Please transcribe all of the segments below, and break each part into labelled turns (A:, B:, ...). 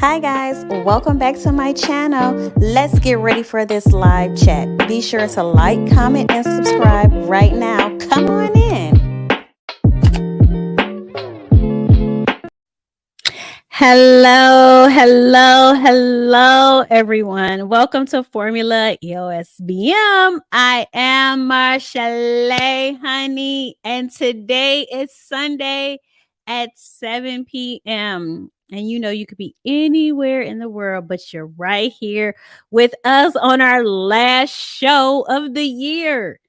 A: Hi guys, welcome back to my channel. Let's get ready for this live chat. Be sure to like, comment, and subscribe right now. Come on in. Hello, everyone. Welcome to Formula EOSBM. I am Marchel'e, honey, and today is Sunday at 7 p.m. And you know you could be anywhere in the world, but you're right here with us on our last show of the year.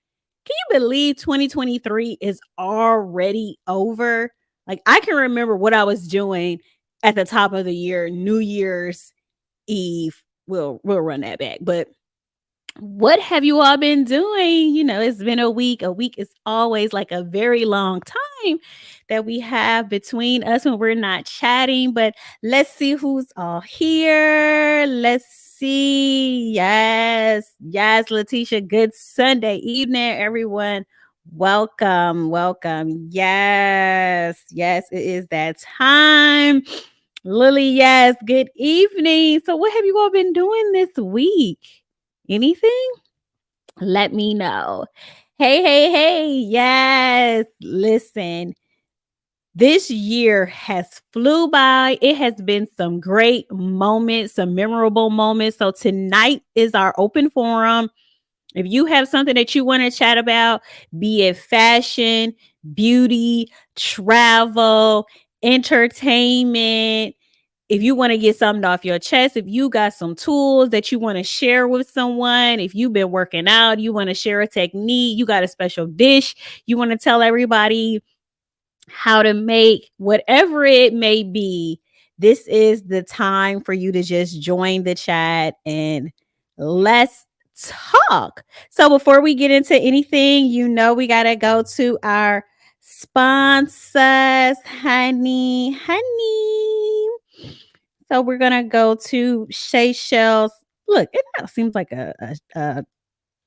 A: Can you believe 2023 is already over? Like, I can remember what I was doing at the top of the year, New Year's Eve. We'll run that back. But what have you all been doing? You know, it's been a week. A week is always like a very long time that we have between us when we're not chatting. But let's see who's all here. Let's see. Yes, Letitia. Good Sunday evening, everyone. Welcome. Yes, it is that time. Lily, yes, good evening. So, what have you all been doing this week? Anything? Let me know. Hey. Yes. Listen, this year has flew by. It has been some great moments, some memorable moments. So tonight is our open forum. If you have something that you want to chat about, be it fashion, beauty, travel, entertainment, if you want to get something off your chest, if you got some tools that you want to share with someone, if you've been working out, you want to share a technique, you got a special dish, you want to tell everybody how to make, whatever it may be, this is the time for you to just join the chat and let's talk. So before we get into anything, you know, we got to go to our sponsors, honey. So we're gonna go to Seychelles. Look, it seems like a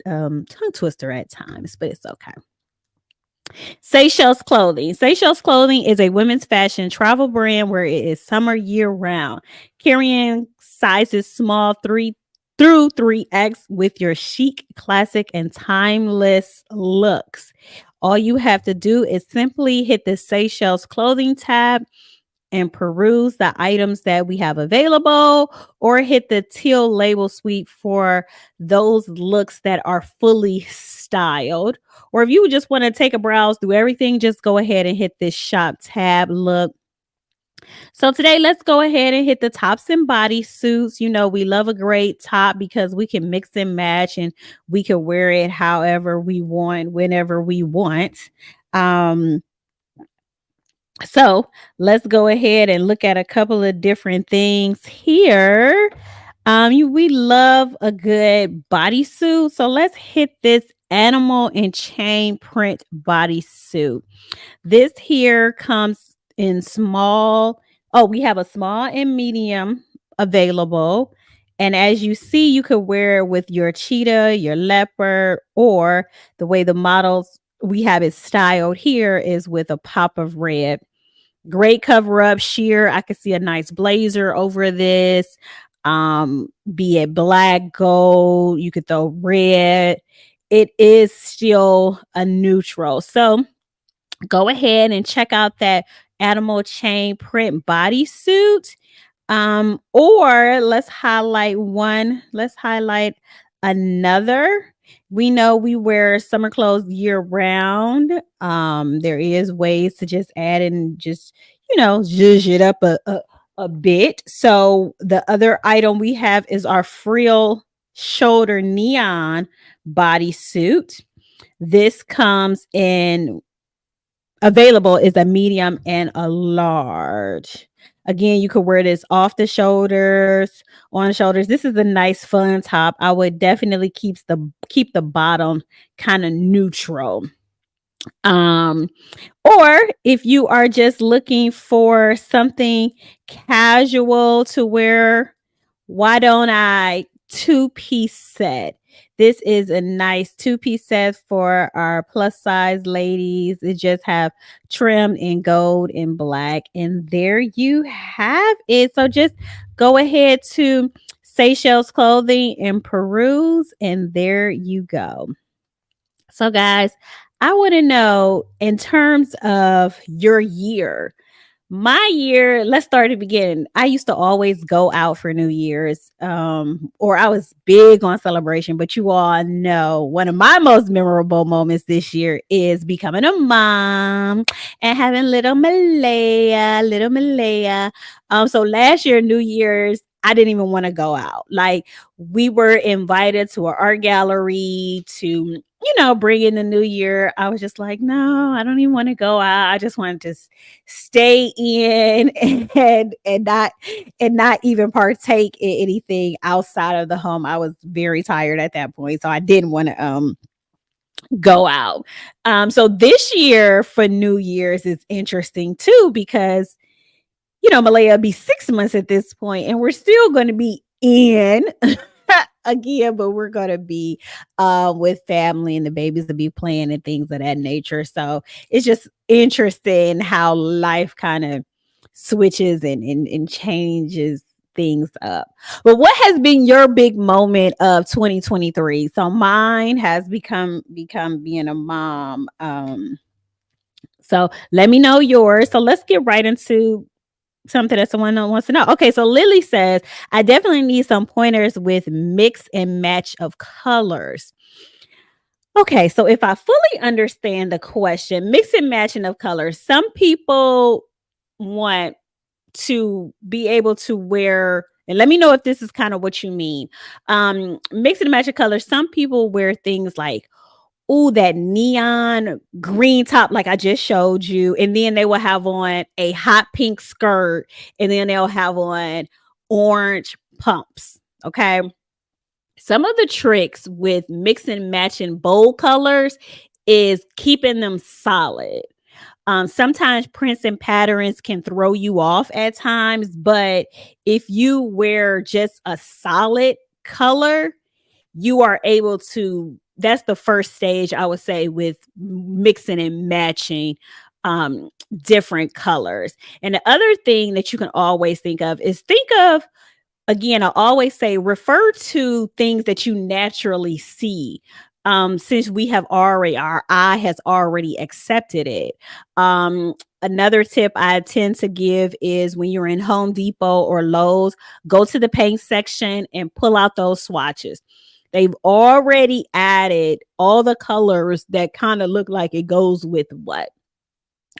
A: tongue twister at times, but it's okay. Seychelles Clothing. Seychelles Clothing is a women's fashion travel brand where it is summer year round, carrying sizes small 3 through 3X with your chic, classic, and timeless looks. All you have to do is simply hit the Seychelles Clothing tab and peruse the items that we have available, or hit the teal label suite for those looks that are fully styled. Or if you just want to take a browse through everything, just go ahead and hit this shop tab. Look. So today, let's go ahead and hit the tops and bodysuits. You know, we love a great top because we can mix and match and we can wear it however we want, whenever we want. So let's go ahead and look at a couple of different things here. We love a good bodysuit. So let's hit this animal and chain print bodysuit. This here comes in small. Oh, we have a small and medium available. And as you see, you could wear it with your cheetah, your leopard, or the way the models we have it styled here is with a pop of red. Great cover up sheer. I could see a nice blazer over this. Be it black, gold, you could throw red. It is still a neutral. So go ahead and check out that animal chain print bodysuit. Or let's highlight another. We know we wear summer clothes year round. There is ways to just add and just, zhuzh it up a bit. So the other item we have is our frill shoulder neon bodysuit. This comes in available is a medium and a large. Again, you could wear this off the shoulders, on the shoulders. This is a nice fun top. I would definitely keep the bottom kind of neutral. Or if you are just looking for something casual to wear, why don't I two-piece set? This is a nice two-piece set for our plus size ladies. It just have trim in gold and black. And there you have it. So just go ahead to Seychelles Clothing and peruse, and there you go. So, guys, I want to know in terms of your year, my year, let's start at the beginning. I used to always go out for New Year's, or I was big on celebration. But you all know one of my most memorable moments this year is becoming a mom and having little Malaya. So last year, New Year's, I didn't even want to go out. Like, we were invited to an art gallery to, bring in the new year. I was just like, no, I don't even want to go out. I just wanted to stay in and not even partake in anything outside of the home. I was very tired at that point, so I didn't want to go out. So this year for New Year's is interesting too, because Malaya be 6 months at this point, and we're still going to be in again, but we're going to be with family, and the babies will be playing and things of that nature. So it's just interesting how life kind of switches and changes things up. But what has been your big moment of 2023? So mine has become being a mom. So let me know yours. So let's get right into something that someone wants to know. Okay, so Lily says, I definitely need some pointers with mix and match of colors. Okay, so if I fully understand the question, mix and matching of colors, some people want to be able to wear, and let me know if this is kind of what you mean. Mix and match of colors, some people wear things like, ooh, that neon green top, like I just showed you. And then they will have on a hot pink skirt, and then they'll have on orange pumps. Okay. Some of the tricks with mix and matching bold colors is keeping them solid. Sometimes prints and patterns can throw you off at times, but if you wear just a solid color, you are able to, that's the first stage, I would say, with mixing and matching different colors. And the other thing that you can always think of is, again, I always say, refer to things that you naturally see. Since our eye has already accepted it. Another tip I tend to give is, when you're in Home Depot or Lowe's, go to the paint section and pull out those swatches. They've already added all the colors that kind of look like it goes with what?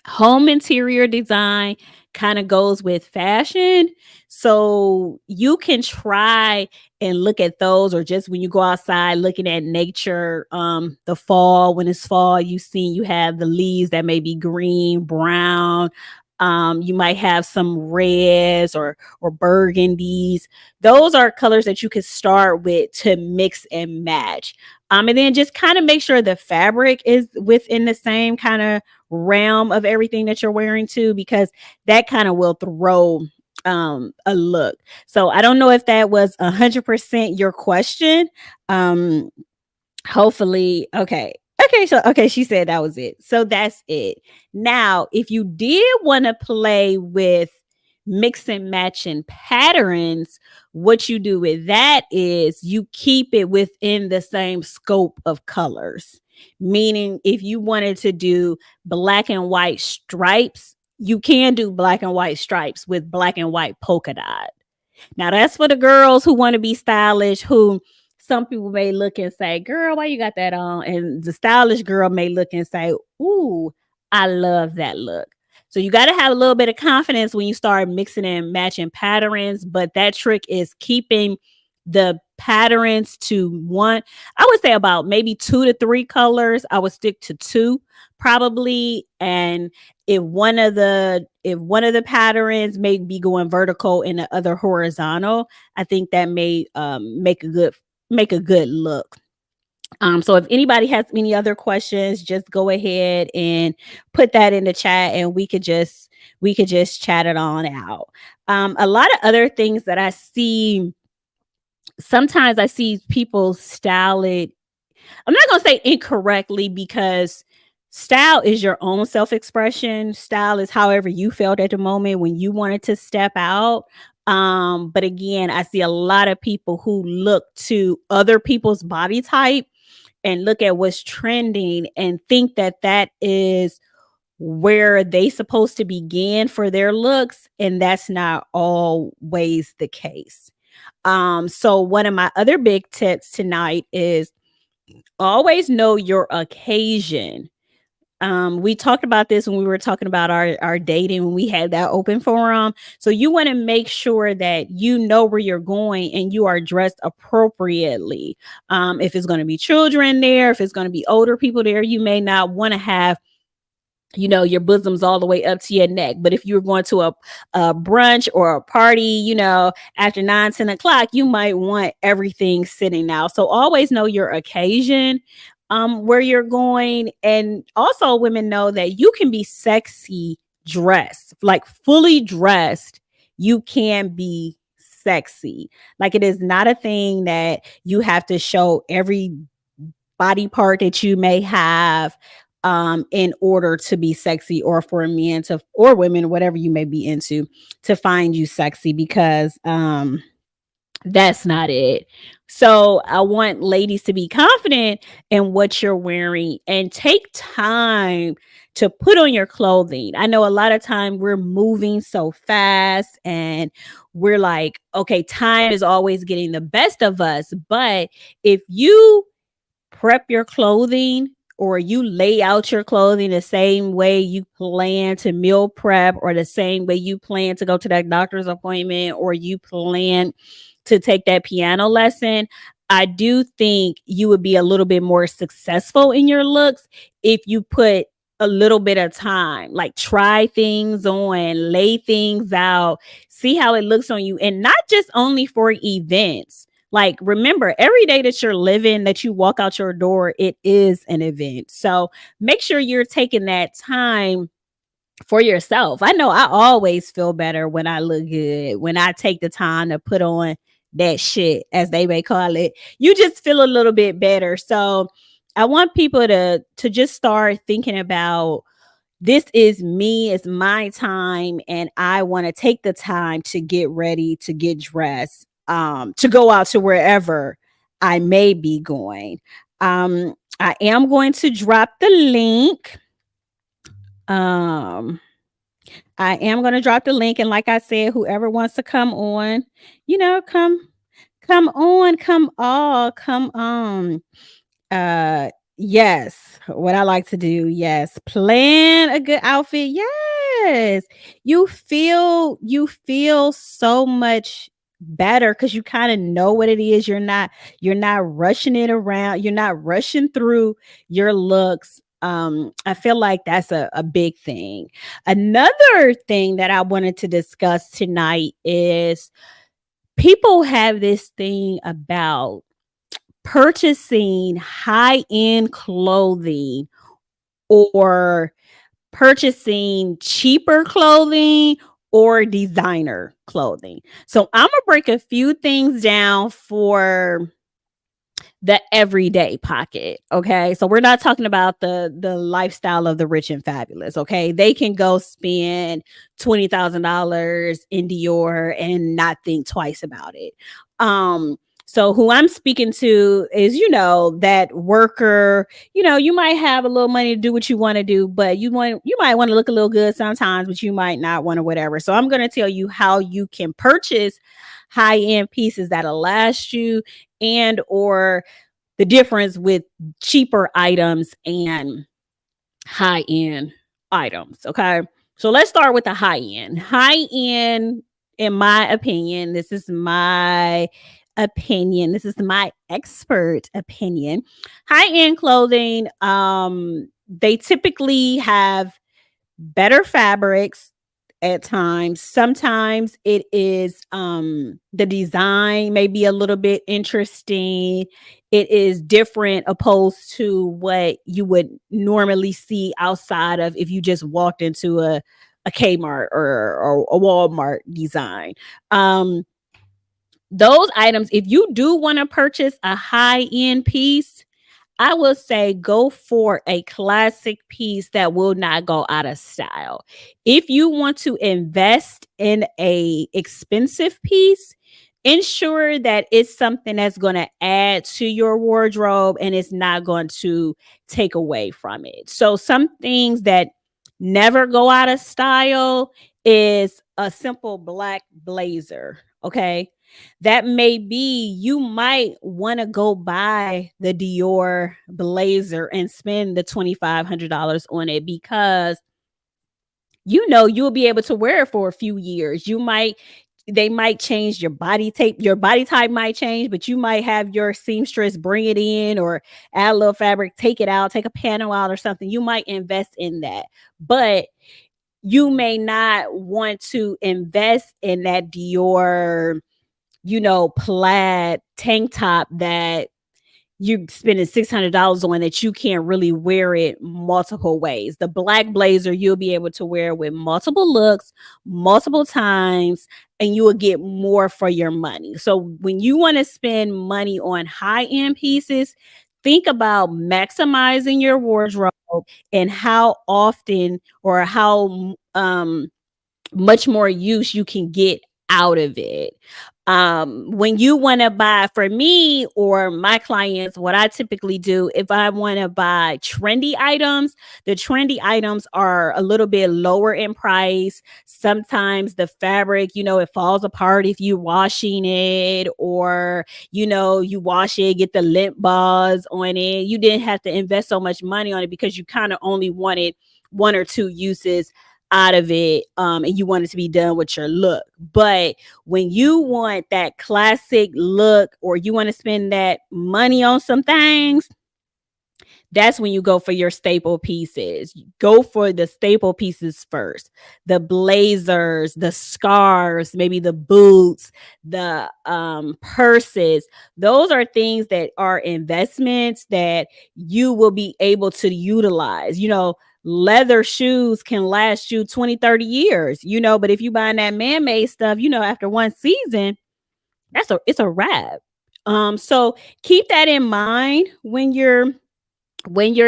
A: Home interior design kind of goes with fashion. So you can try and look at those, or just when you go outside looking at nature, the fall, when it's fall, you have the leaves that may be green, brown. You might have some reds or burgundies. Those are colors that you could start with to mix and match. And then just kind of make sure the fabric is within the same kind of realm of everything that you're wearing too, because that kind of will throw a look. So I don't know if that was 100% your question. Hopefully. Okay, she said that was it. So that's it. Now, if you did want to play with mix and matching patterns, what you do with that is you keep it within the same scope of colors. Meaning, if you wanted to do black and white stripes, you can do black and white stripes with black and white polka dot. Now, that's for the girls who want to be stylish, who some people may look and say, girl, why you got that on? And the stylish girl may look and say, ooh, I love that look. So you got to have a little bit of confidence when you start mixing and matching patterns. But that trick is keeping the patterns to one. I would say about maybe 2 to 3 colors. I would stick to 2 probably. And if one of the patterns may be going vertical and the other horizontal, I think that may make a good look. So if anybody has any other questions, just go ahead and put that in the chat, and we could just chat it on out. A lot of other things that I see, sometimes I see people style it, I'm not going to say incorrectly, because style is your own self-expression. Style is however you felt at the moment when you wanted to step out. But again, I see a lot of people who look to other people's body type and look at what's trending and think that that is where they supposed to begin for their looks, and that's not always the case. So one of my other big tips tonight is always know your occasion. We talked about this when we were talking about our dating when we had that open forum. So you want to make sure that you know where you're going and you are dressed appropriately. If it's going to be children there, if it's going to be older people there, you may not want to have your bosoms all the way up to your neck. But if you're going to a brunch or a party, after 9, 10 o'clock, you might want everything sitting out. So always know your occasion, where you're going. And also women know that you can be sexy dressed, like fully dressed. You can be sexy. Like it is not a thing that you have to show every body part that you may have in order to be sexy, or for men to, or women, whatever you may be into, to find you sexy, because that's not it. So I want ladies to be confident in what you're wearing and take time to put on your clothing. I know a lot of time we're moving so fast and we're like, okay, time is always getting the best of us. But if you prep your clothing, or you lay out your clothing the same way you plan to meal prep, or the same way you plan to go to that doctor's appointment, or you plan to take that piano lesson, I do think you would be a little bit more successful in your looks if you put a little bit of time, like try things on, lay things out, see how it looks on you, and not just only for events. Like, remember, every day that you're living, that you walk out your door, it is an event. So make sure you're taking that time for yourself. I know I always feel better when I look good, when I take the time to put on that shit, as they may call it. You just feel a little bit better. So I want people to just start thinking about, this is me, it's my time, and I want to take the time to get ready, to get dressed, to go out to wherever I may be going. I am going to drop the link. I am going to drop the link, and like I said, whoever wants to come on, come on, come all, come on. Yes, what I like to do, yes, plan a good outfit. Yes, you feel so much better because you kind of know what it is. You're not rushing it around, you're not rushing through your looks. I feel like that's a big thing. Another thing that I wanted to discuss tonight is, people have this thing about purchasing high-end clothing, or purchasing cheaper clothing, or designer clothing. So I'm gonna break a few things down for the everyday pocket. Okay. So we're not talking about the lifestyle of the rich and fabulous. Okay. They can go spend $20,000 in Dior and not think twice about it. So who I'm speaking to is, that worker, you might have a little money to do what you want to do, but you might want to look a little good sometimes, but you might not want to, whatever. So I'm going to tell you how you can purchase high-end pieces that'll last you, and or the difference with cheaper items and high-end items. Okay. So let's start with the high end. High end, in my opinion, this is my opinion. This is my expert opinion. High-end clothing, they typically have better fabrics at times. Sometimes it is the design may be a little bit interesting. It is different opposed to what you would normally see outside of, if you just walked into a Kmart or a Walmart design. Those items, if you do want to purchase a high-end piece, I will say go for a classic piece that will not go out of style. If you want to invest in a expensive piece, ensure that it's something that's going to add to your wardrobe and it's not going to take away from it. So some things that never go out of style is a simple black blazer, okay? That may be you might want to go buy the Dior blazer and spend the $2,500 on it because you'll be able to wear it for a few years. They might change your body tape, your body type might change, but you might have your seamstress bring it in or add a little fabric, take it out, take a panel out or something. You might invest in that. But you may not want to invest in that Dior, plaid tank top that you're spending $600 on that you can't really wear it multiple ways. The black blazer, you'll be able to wear with multiple looks, multiple times, and you will get more for your money. So when you want to spend money on high-end pieces, think about maximizing your wardrobe and how often or how much more use you can get out of it. When you want to buy, for me or my clients, what I typically do, if I want to buy trendy items, the trendy items are a little bit lower in price. Sometimes the fabric, it falls apart if you're washing it, or you wash it, get the lint balls on it. You didn't have to invest so much money on it because you kind of only wanted one or two uses out of it, and you want it to be done with your look. But when you want that classic look or you want to spend that money on some things, that's when you go for your staple pieces. Go for the staple pieces first. The blazers, the scarves, maybe the boots, the purses. Those are things that are investments that you will be able to utilize. Leather shoes can last you 20, 30 years, but if you buying that man-made stuff, after one season, it's a wrap. So keep that in mind when you're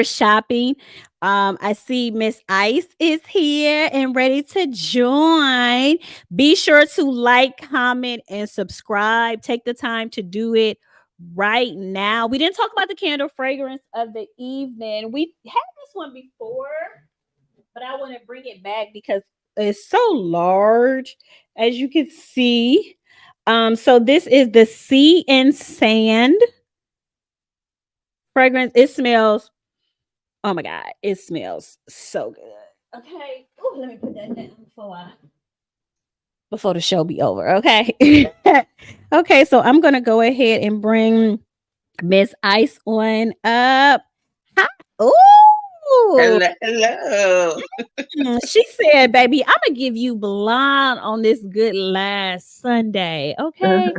A: shopping. I see Miss Ice is here and ready to join. Be sure to like, comment, and subscribe. Take the time to do it right now. We didn't talk about the candle fragrance of the evening. We had this one before, but I want to bring it back because it's so large, as you can see. So this is the Sea and Sand fragrance. It smells, oh my God, it smells so good. Okay. Ooh, let me put that down before the show be over. Okay. Okay, so I'm gonna go ahead and bring Miss Ice on up. Hi. Ooh.
B: Hello, hello.
A: She said, baby, I'm gonna give you blonde on this good last Sunday. Okay.
B: Mhm.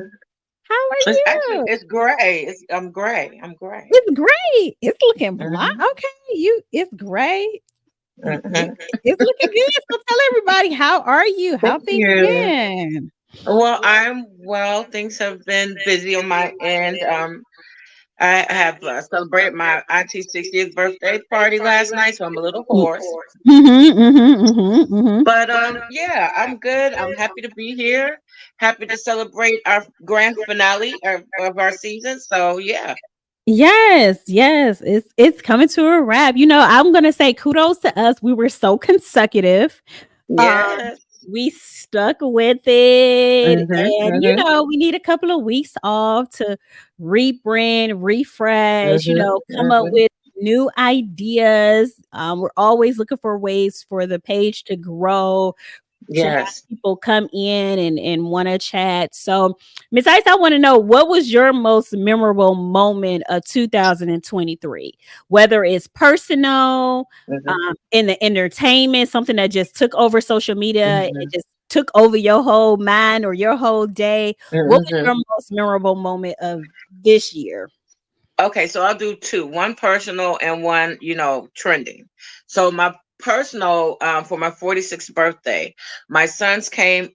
A: How are
B: It's actually
A: you?
B: it's gray. I'm gray. I'm gray.
A: It's great. It's looking blonde.
B: Hmm.
A: Okay. It's great.
B: Hmm.
A: It's looking good. So tell everybody, how are you? How
B: Thank
A: things
B: you.
A: been?
B: Well, I'm well. Things have been busy on my end. I have celebrated my auntie's 60th birthday party last night, so I'm a little hoarse.
A: Mm-hmm, mm-hmm, mm-hmm, mm-hmm.
B: But yeah, I'm good. I'm happy to be here. Happy to celebrate our grand finale of our season. So yeah.
A: Yes, yes, it's coming to a wrap. I'm gonna say kudos to us. We were so consecutive. Um,
B: Yes.
A: we stuck with it,
B: Mhm.
A: and
B: Mhm.
A: we need a couple of weeks off to rebrand, refresh.
B: Mhm.
A: Come up
B: Mhm.
A: with new ideas. We're always looking for ways for the page to grow, to have
B: Yes.
A: people come in and want to chat. So, Miss Ice, I want to know, what was your most memorable moment of 2023? Whether it's personal,
B: Mhm.
A: in the entertainment, something that just took over social media and
B: Mhm.
A: just took over your whole mind or your whole day. What was
B: Mhm.
A: your most memorable moment of this year?
B: Okay, so I'll do two, one personal and one, trending. So my personal, for my 46th birthday, my sons came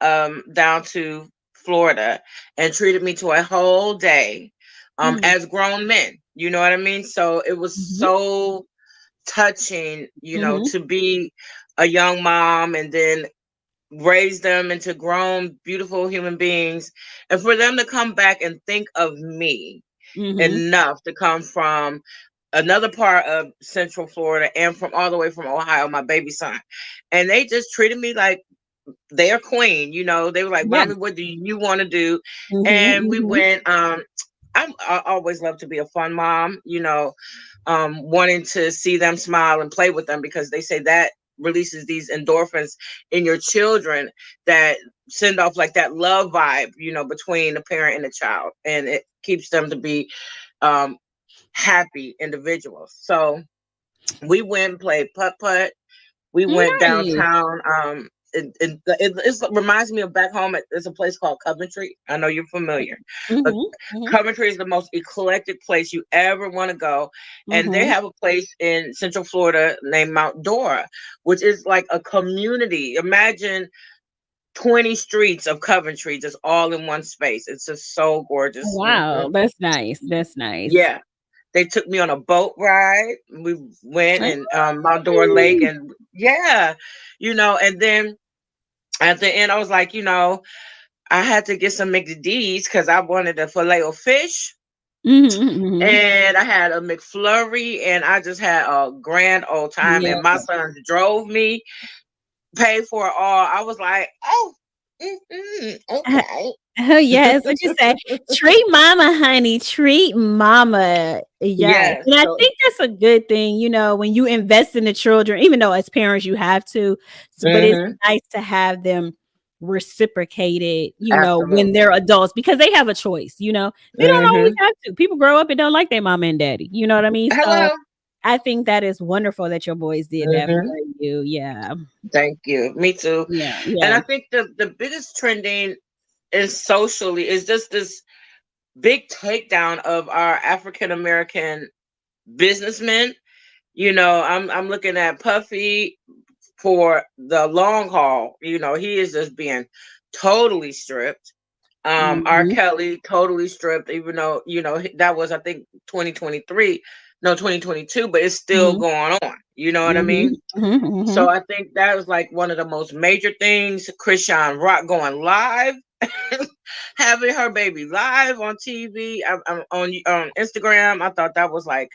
B: down to Florida and treated me to a whole day
A: Mm,
B: as grown men. You know what I mean? So it was
A: Mhm.
B: so touching,
A: Mhm.
B: to be a young mom and then raise them into grown, beautiful human beings, and for them to come back and think of me
A: Mhm.
B: enough to come from another part of Central Florida and from all the way from Ohio, my baby son. And they just treated me like their queen. They were like,
A: Yes.
B: "Mommy, what do you want to do?"
A: Mhm.
B: And we
A: Mhm.
B: went. I always love to be a fun mom. Wanting to see them smile and play with them because they say that releases these endorphins in your children that send off like that love vibe, between the parent and the child, and it keeps them to be um, happy individuals. So we went and played putt putt. We went
A: Nice.
B: downtown. It reminds me of back home. There's a place called Coventry. I know you're familiar, but
A: Mhm. Mhm.
B: Coventry is the most eclectic place you ever want to go. And they
A: Mhm.
B: have a place in Central Florida named Mount Dora, which is like a community. Imagine 20 streets of Coventry just all in one space. It's just so gorgeous.
A: Wow, that's nice. That's nice.
B: Yeah. They took me on a boat ride. We went
A: Oh.
B: and Mount Dora Lake, and yeah, and then at the end I was like, I had to get some McD's because I wanted a filet of fish,
A: Mhm. Mhm.
B: and I had a McFlurry, and I just had a grand old time.
A: Yeah.
B: And my son drove me, paid for it all. I was like, oh, okay.
A: Oh, yes, what you say? Treat mama, honey, treat mama. Yes,
B: Yes.
A: and I
B: So,
A: think that's a good thing, when you invest in the children, even though as parents you have to, but it's
B: hmm,
A: nice to have them reciprocated, when
B: absolutely.
A: they're adults because they have a choice, they don't always
B: Hmm.
A: have to. People grow up and don't like their mama and daddy, you know what I mean? So,
B: Hello.
A: I think that is wonderful that your boys did that for
B: Hmm.
A: you. Yeah.
B: Thank you. Me too.
A: Yeah,
B: And
A: yeah.
B: I think the biggest trending is socially is just this big takedown of our African American businessmen. I'm looking at Puffy for the long haul. He is just being totally stripped. R.
A: Mhm.
B: Kelly totally stripped, even though that was I think 2023, no 2022, but it's still
A: Mhm.
B: going on. You know what I
A: Mhm.
B: mean?
A: Mhm.
B: So
A: Mhm.
B: I think that was like one of the most major things. Christian Rock going live, having her baby live on TV, I'm on Instagram. I thought that was like,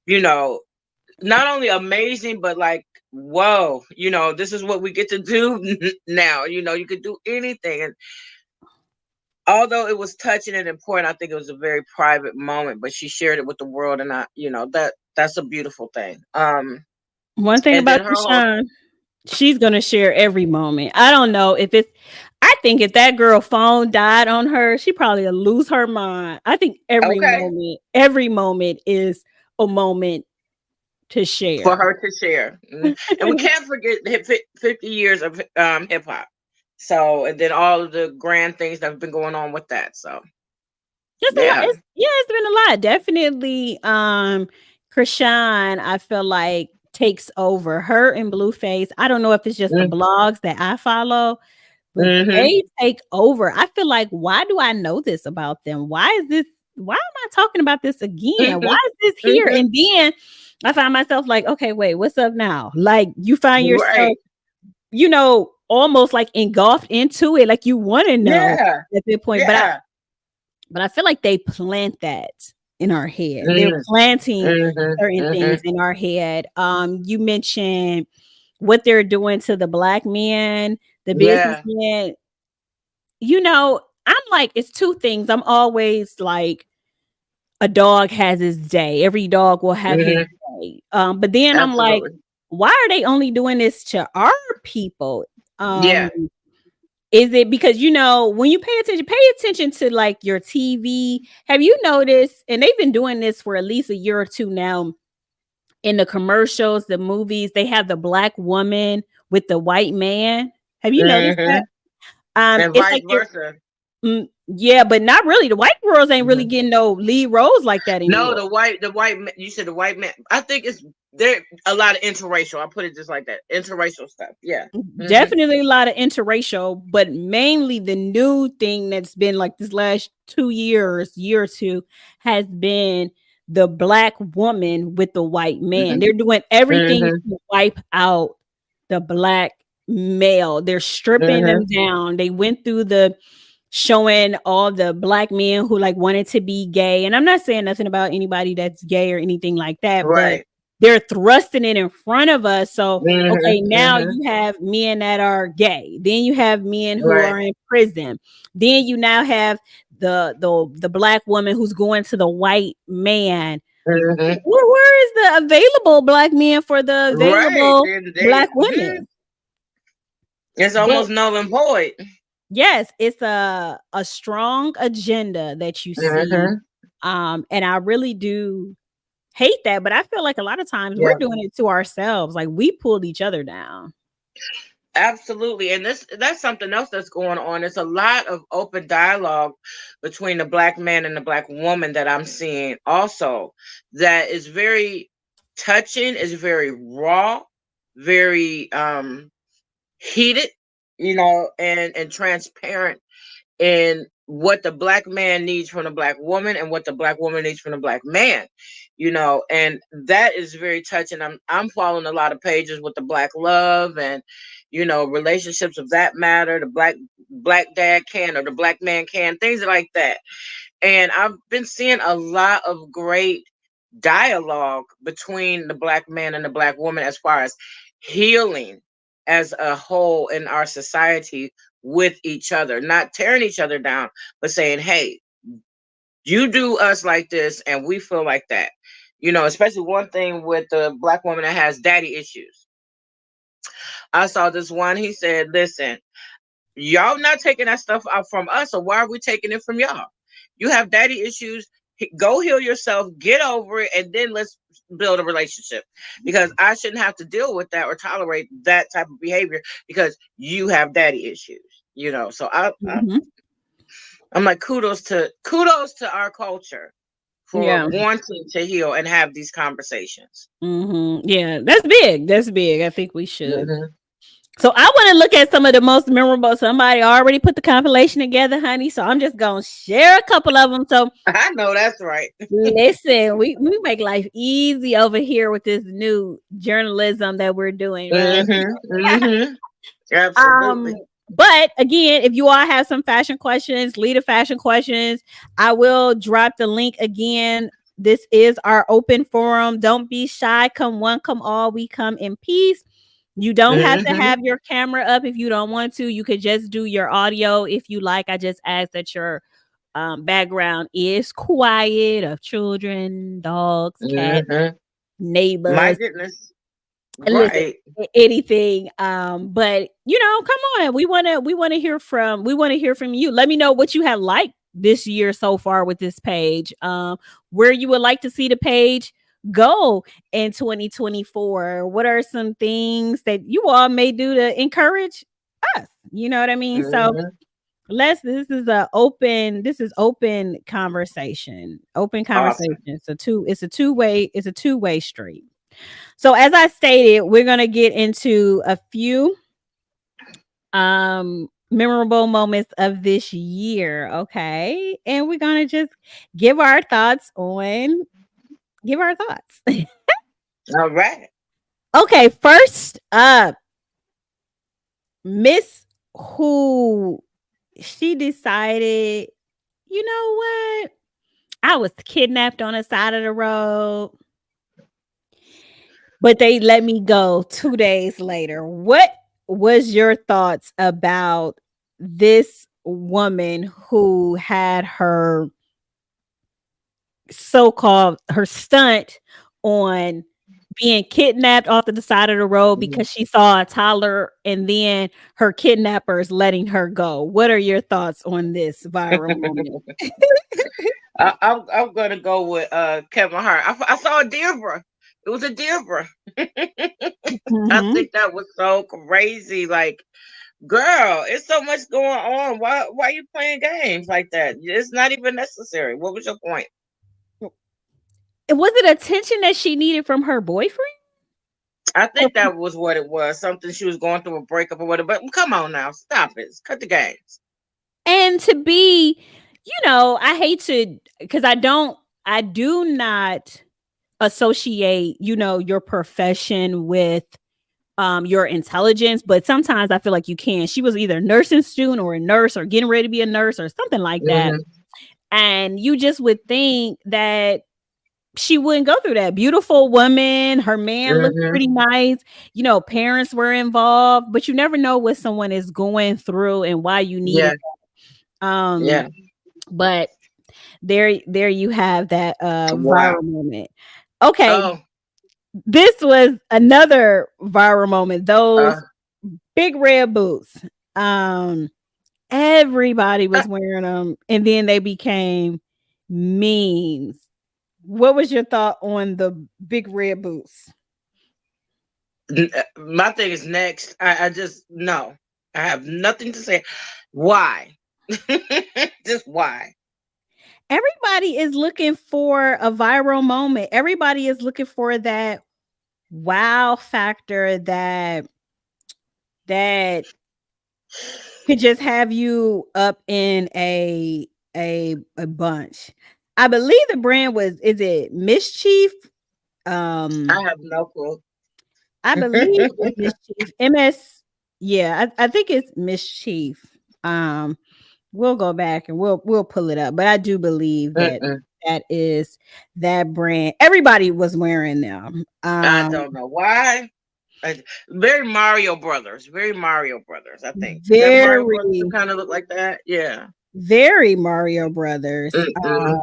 B: you know, not only amazing, but like, whoa, this is what we get to do now. You could do anything. And although it was touching and important, I think it was a very private moment, but she shared it with the world, and that's a beautiful thing.
A: One thing
B: And
A: about
B: then her whole
A: Krishan, she's gonna share every moment. I don't know if it's I think if that girl phone died on her, she probably would lose her mind. I think
B: okay,
A: every moment is a moment to
B: for
A: share.
B: her to share. And we can't forget the 50 years of hip hop. So, and then all of the grand things that have been going on with that. So,
A: It's a lot.
B: yeah.
A: It's been a lot. Definitely, Krishan, I feel like takes over her and Blueface. I don't know if it's just the blogs that I follow, but
B: Mm-hmm.
A: they take over. I feel like, why do I know this about them? Why am I talking about this again? Why
B: Hmm.
A: is this here?
B: Hmm.
A: And then I find myself like, okay, wait, what's up now? Like you find yourself,
B: Right.
A: almost like engulfed into it, like you want to know
B: Yeah.
A: at that point.
B: Yeah.
A: But I feel like they plant that in our head. They're
B: Mm-hmm.
A: planting certain
B: Mm-hmm.
A: things in our head. You mentioned what they're doing to the black men, the
B: Yeah.
A: businessmen. I'm like, it's two things. I'm always like, a dog has his day. Every dog will have his
B: Hmm.
A: day. But then I'm like,
B: Absolutely.
A: why are they only doing this to our people? Um,
B: Yeah.
A: is it because when you pay attention to like your TV? Have you noticed? And they've been doing this for at least a year or two now. In the commercials, the movies, they have the black woman with the white man. Have you noticed
B: Hmm.
A: that?
B: And
A: It's
B: vice
A: like they're
B: versa.
A: yeah, but not really. The white girls ain't really
B: Mhm.
A: getting no lead roles like that
B: No,
A: anymore.
B: you said the white man. I think it's there a lot of interracial. I put it just like that. Interracial stuff. Yeah. Hmm.
A: Definitely a lot of interracial, but mainly the new thing that's been like this last 2 years, year or two, has been the black woman with the white man.
B: Mhm.
A: They're doing everything
B: Mhm.
A: to wipe out the black male. They're stripping
B: Mhm.
A: them down. They went through the showing all the black men who like wanted to be gay. And I'm not saying nothing about anybody that's gay or anything like that, but
B: Right.
A: they're thrusting it in front of us. So,
B: Mhm.
A: okay, now
B: Mhm.
A: you have men that are gay. Then you have men who
B: Right.
A: are in prison. Then you now have the black woman who's going to the white man.
B: Mhm.
A: Where is the available black men for the
B: Right.
A: available
B: Then
A: black
B: mhm.
A: women?
B: It's
A: But
B: almost null and void.
A: yes, it's a strong agenda that you see.
B: Mhm.
A: And I really do hate that, but I feel like a lot of times we're
B: Yeah.
A: doing it to ourselves. Like we pulled each other down.
B: Absolutely. And that's something else that's going on. It's a lot of open dialogue between the black man and the black woman that I'm seeing also, that is very touching, is very raw, very heated, and transparent in what the black man needs from the black woman and what the black woman needs from the black man, and that is very touching. I'm following a lot of pages with the black love and relationships of that matter, the black dad can, or the black man can, things like that. And I've been seeing a lot of great dialogue between the black man and the black woman as far as healing as a whole in our society with each other, not tearing each other down, but saying, hey, you do us like this and we feel like that. Especially one thing with the black woman that has daddy issues. I saw this one, he said, listen, y'all not taking that stuff out from us, so why are we taking it from y'all? You have daddy issues. Go heal yourself, get over it, and then let's build a relationship. Because I shouldn't have to deal with that or tolerate that type of behavior because you have daddy issues. So
A: Mhm.
B: I'm like, kudos to our culture for
A: Yeah.
B: wanting to heal and have these conversations.
A: Yeah, that's big. That's big. I think we should.
B: Hmm.
A: So I want to look at some of the most memorable. Somebody already put the compilation together, honey. So I'm just gonna share a couple of them. So
B: I know that's right.
A: listen, we make life easy over here with this new journalism that we're doing, right?
B: Hmm. Hmm.
A: Um,
B: Absolutely.
A: but again, if you all have some fashion questions, leader fashion questions, I will drop the link again. This is our open forum. Don't be shy. Come one, come all. We come in peace. You don't have to
B: Hmm.
A: have your camera up if you don't want to. You could just do your audio if you like. I just ask that your background is quiet of children, dogs, cats,
B: Hmm. My
A: neighbors.
B: goodness.
A: Listen,
B: Right.
A: anything. But come on. We want to hear from you. Let me know what you have liked this year so far with this page. Where you would like to see the page go in 2024. What are some things that you all may do to encourage us? You know what I mean? So
B: Hmm.
A: let's this is open conversation. Open conversation.
B: Awesome.
A: It's a two-way street. So as I stated, we're going to get into a few memorable moments of this year, okay? And we're going to just give our thoughts on give our thoughts.
B: All right.
A: Okay, first up, Miss Who, she decided, you know what? I was kidnapped on the side of the road, but they let me go 2 days later. What was your thoughts about this woman who had her so-called her stunt on being kidnapped off to the side of the road
B: Mhm.
A: because she saw a toddler and then her kidnappers letting her go? What are your thoughts on this viral moment?
B: I'm gonna go with Kevin Hart. I saw a Debra. It was a Debra. I
A: Mhm.
B: think that was so crazy. Like, girl, it's so much going on. Why you playing games like that? It's not even necessary. What was your point?
A: Was it attention that she needed from her boyfriend?
B: I
A: Or
B: think that was what it was. Something she was going through a breakup or whatever. But come on now, stop it. Cut the games.
A: and to be, I hate to, because I don't. I do not associate, your profession with your intelligence, but sometimes I feel like you can. She was either a nursing student or a nurse or getting ready to be a nurse or something like that.
B: Mhm.
A: And you just would think that she wouldn't go through that. Beautiful woman, her man looked
B: Mhm.
A: pretty nice. Parents were involved, but you never know what someone is going through and why you need
B: Yeah.
A: it. Um,
B: Yeah.
A: but there you have that
B: Wow.
A: viral moment. Okay,
B: Oh.
A: this was another viral moment.
B: Uh.
A: Those big red boots. Um, everybody was wearing them, and then they became memes. What was your thought on the big red boots?
B: My thing is next. I just no. I have nothing to say. Why? Just why?
A: Everybody is looking for a viral moment. Everybody is looking for that wow factor that could just have you up in a bunch. I believe the brand was, is it Mischief?
B: I
A: Um
B: have no clue.
A: I believe it's Mischief. MS, yeah, I think it's Mischief. Um we'll go back and we'll pull it up, but I do believe that
B: Mm-mm.
A: that is that brand. Everybody was wearing them.
B: I don't know why. Very Mario Brothers. Very Mario Brothers. I think is that Mario
A: Very,
B: Brothers who kind of look like that. Yeah.
A: very Mario Brothers.
B: Mm-mm.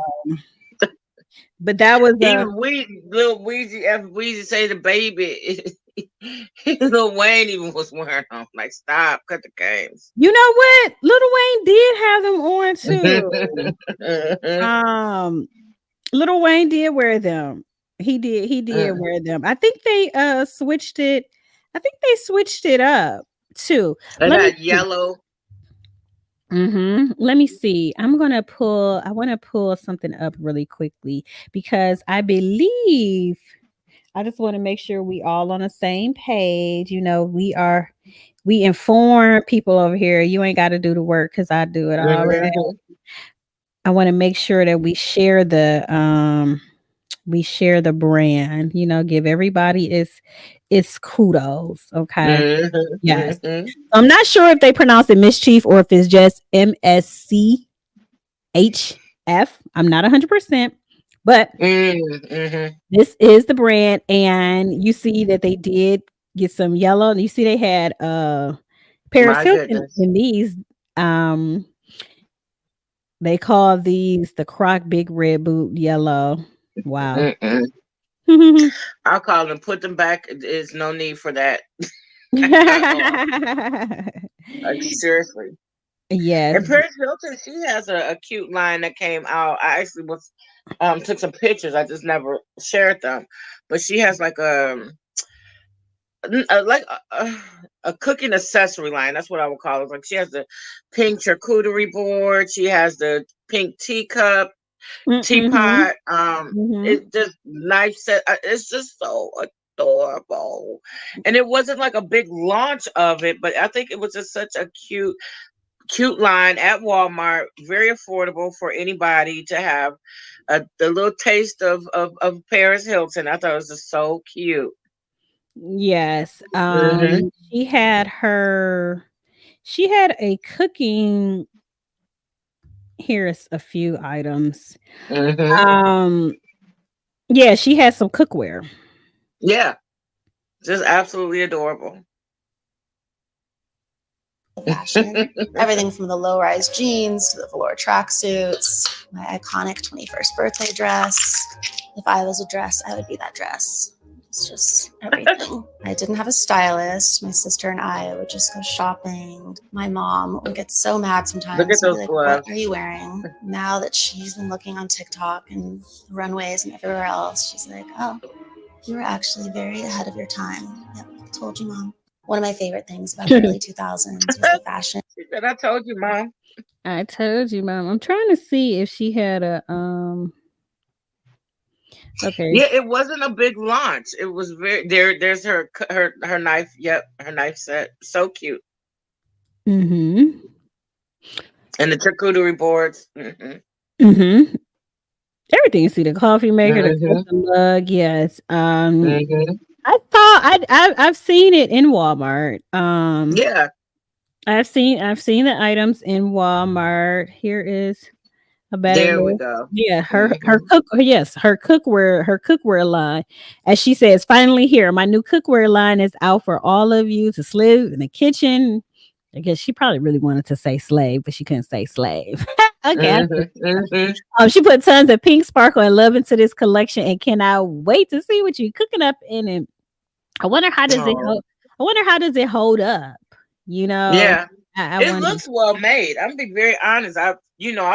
A: But that was a
B: Even little Weezy, after Weezy say the baby, Lil Wayne even was wearing them. Like, stop, cut the games.
A: you know what? Little Wayne did have them on too.
B: Mhm.
A: Um, Little Wayne did wear them. He did
B: Mm.
A: wear them. I think they switched it. I think they switched it up too.
B: They
A: Let me
B: got
A: see.
B: yellow.
A: Let me see. I want to pull something up really quickly because I believe I just want to make sure we all on the same page. We inform people over here. You ain't got to do the work because I do it already.
B: Mhm.
A: I want to make sure that we share the brand, give everybody its kudos. Okay.
B: Mhm.
A: Yes.
B: Mhm.
A: I'm not sure if they pronounce it mischief or if it's just MSCHF. I'm not 100%, but
B: Mhm.
A: this is the brand, and you see that they did get some yellow. And you see they had Paris
B: My
A: Hilton
B: goodness.
A: in these. Um, they call these the Croc Big Red Boot Yellow. Wow.
B: Mm-mm. I'll call them. Put them back. There's no need for that at all. Like seriously.
A: Yes.
B: And Paris Hilton, she has a cute line that came out. I actually was took some pictures. I just never shared them. But she has like a cooking accessory line. That's what I would call it. Like she has the pink charcuterie board. She has the pink teacup,
A: Mm-hmm.
B: teapot.
A: Mm-hmm.
B: It just knife set. It's just so adorable. And it wasn't like a big launch of it, but I think it was just such a cute line at Walmart, very affordable for anybody to have the little taste of Paris Hilton. I thought it was just so cute.
A: Yes.
B: Hmm.
A: She had a cooking. Here's a few items.
B: Hmm.
A: Um, yeah, she has some cookware.
B: Yeah, just absolutely adorable.
C: Fashion. Everything from the low rise jeans to the velour tracksuits, my iconic 21st birthday dress. If I was a dress, I would be that dress. It's just everything. I didn't have a stylist. My sister and I would just go shopping. My mom would get so mad
B: Look at
C: sometimes and be
B: those
C: like, "What are
B: gloves.
C: you wearing?" Now that she's been looking on TikTok and runways and everywhere else, she's like, "Oh, you were actually very ahead of your time. Yep, I told you, mom." One of my favorite things about the early 2000s was the fashion.
B: She said, "I told you, mom."
A: I told you, mom. I'm trying to see if she had a okay.
B: Yeah, it wasn't a big launch. It was very there. There's her knife. Yep, her knife set. So cute.
A: Mhm.
B: And the charcuterie boards. Hmm.
A: Mhm. everything. See the coffee maker, the
B: Mhm.
A: custom mug. Yes.
B: Mhm.
A: I thought I've seen it in Walmart.
B: Yeah.
A: I've seen the items in Walmart. Here is a better
B: There we
A: list.
B: go.
A: Yeah, her
B: Mhm.
A: cookware line. As she says, finally here. My new cookware line is out for all of you to live in the kitchen. I guess she probably really wanted to say slave, but she couldn't say slave. Okay.
B: Mhm. Mhm.
A: She put tons of pink sparkle and love into this collection and cannot wait to see what you cooking up in it. I wonder how does it
B: Oh.
A: hold I wonder how does it hold up? You know?
B: Yeah.
A: I
B: It
A: wonder.
B: looks well made. I'm being very honest. I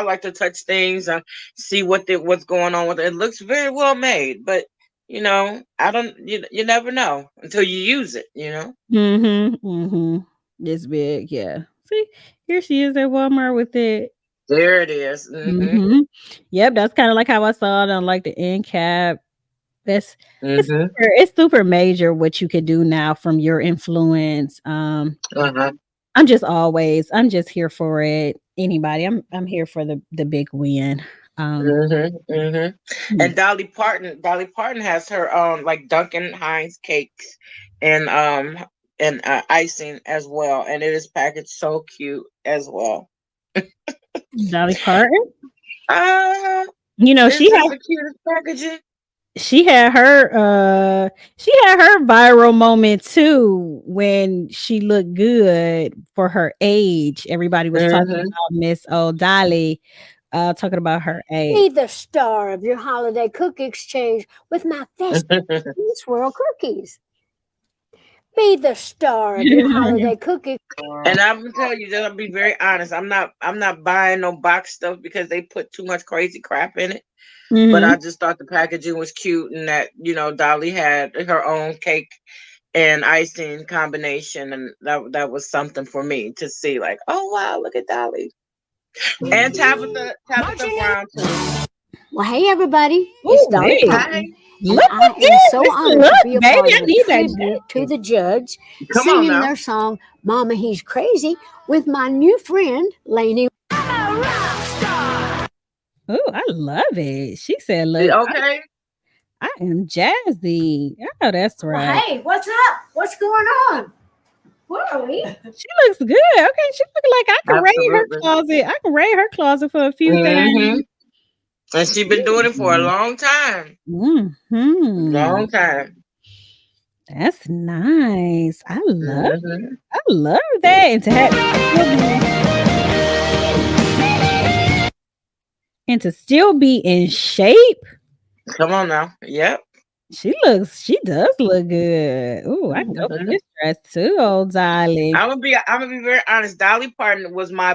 B: like to touch things and see what's going on with it. It looks very well made, but I don't. You never know until you use it.
A: Mhm, mhm. It's big, yeah. See, here she is at Walmart with it.
B: There it is. Mhm.
A: Mhm. Yep, that's kinda like how I saw it on, like, the end cap. That's
B: Mhm.
A: it's super major what you could do now from your influence.
B: Uh huh.
A: I'm just here for it. Anybody, I'm here for the big win. Um,
B: Mhm. Mhm.
A: mm,
B: And Dolly Parton has her like Duncan Hines cakes and icing as well, and it is packaged so cute as well.
A: Dolly Parton,
B: Uh,
A: you know,
B: is this the cutest packaging?
A: she had her she had her viral moment too when she looked good for her age. Everybody was talking
B: Mhm.
A: about Miss O'Dolly, talking about her age.
D: Be the star of your holiday cookie exchange with my festive swirl cookies. Be the star of your holiday cookie.
B: And I'm gonna tell you, just I'll be very honest. I'm not buying no box stuff because they put too much crazy crap in it. But I
A: Mhm.
B: just thought the packaging was cute and that Dolly had her own cake and icing combination, and that was something for me to see. Like, oh wow, look at Dolly and Tabitha
D: Marchel'e.
B: Brown too.
D: Well, hey, everybody. It's
A: Ooh,
D: Dolly
A: wait.
D: Parton,
B: Hi,
D: and
A: Look
D: I
A: at
D: am
A: this.
D: so
A: This
D: honored to
A: look,
D: be a
A: baby.
D: part
A: I
D: of a
A: need that
D: tribute to
A: jacket.
D: the Judds
B: come on
D: singing
B: now.
D: their song, Mama, He's Crazy, with my new friend, Lainey.
A: Ooh, I love it. She said, "Look,
B: Okay.
A: I am jazzy." Oh, that's
D: Well,
A: right.
D: hey, what's up? What's going on? Where are we?
A: She looks good. Okay, she look like I can raid her
B: Absolutely.
A: closet. I can raid her closet for a few
B: Hmm.
A: things.
B: And she's been doing it for a long time.
A: Mhm.
B: Long time.
A: That's nice.
B: Hmm.
A: I love that, and to have to still be in shape.
B: Come on now. Yep.
A: She does look good. Ooh, I can go for
B: Hmm.
A: this dress too, old darling.
B: I'm gonna be very honest. Dolly Parton was my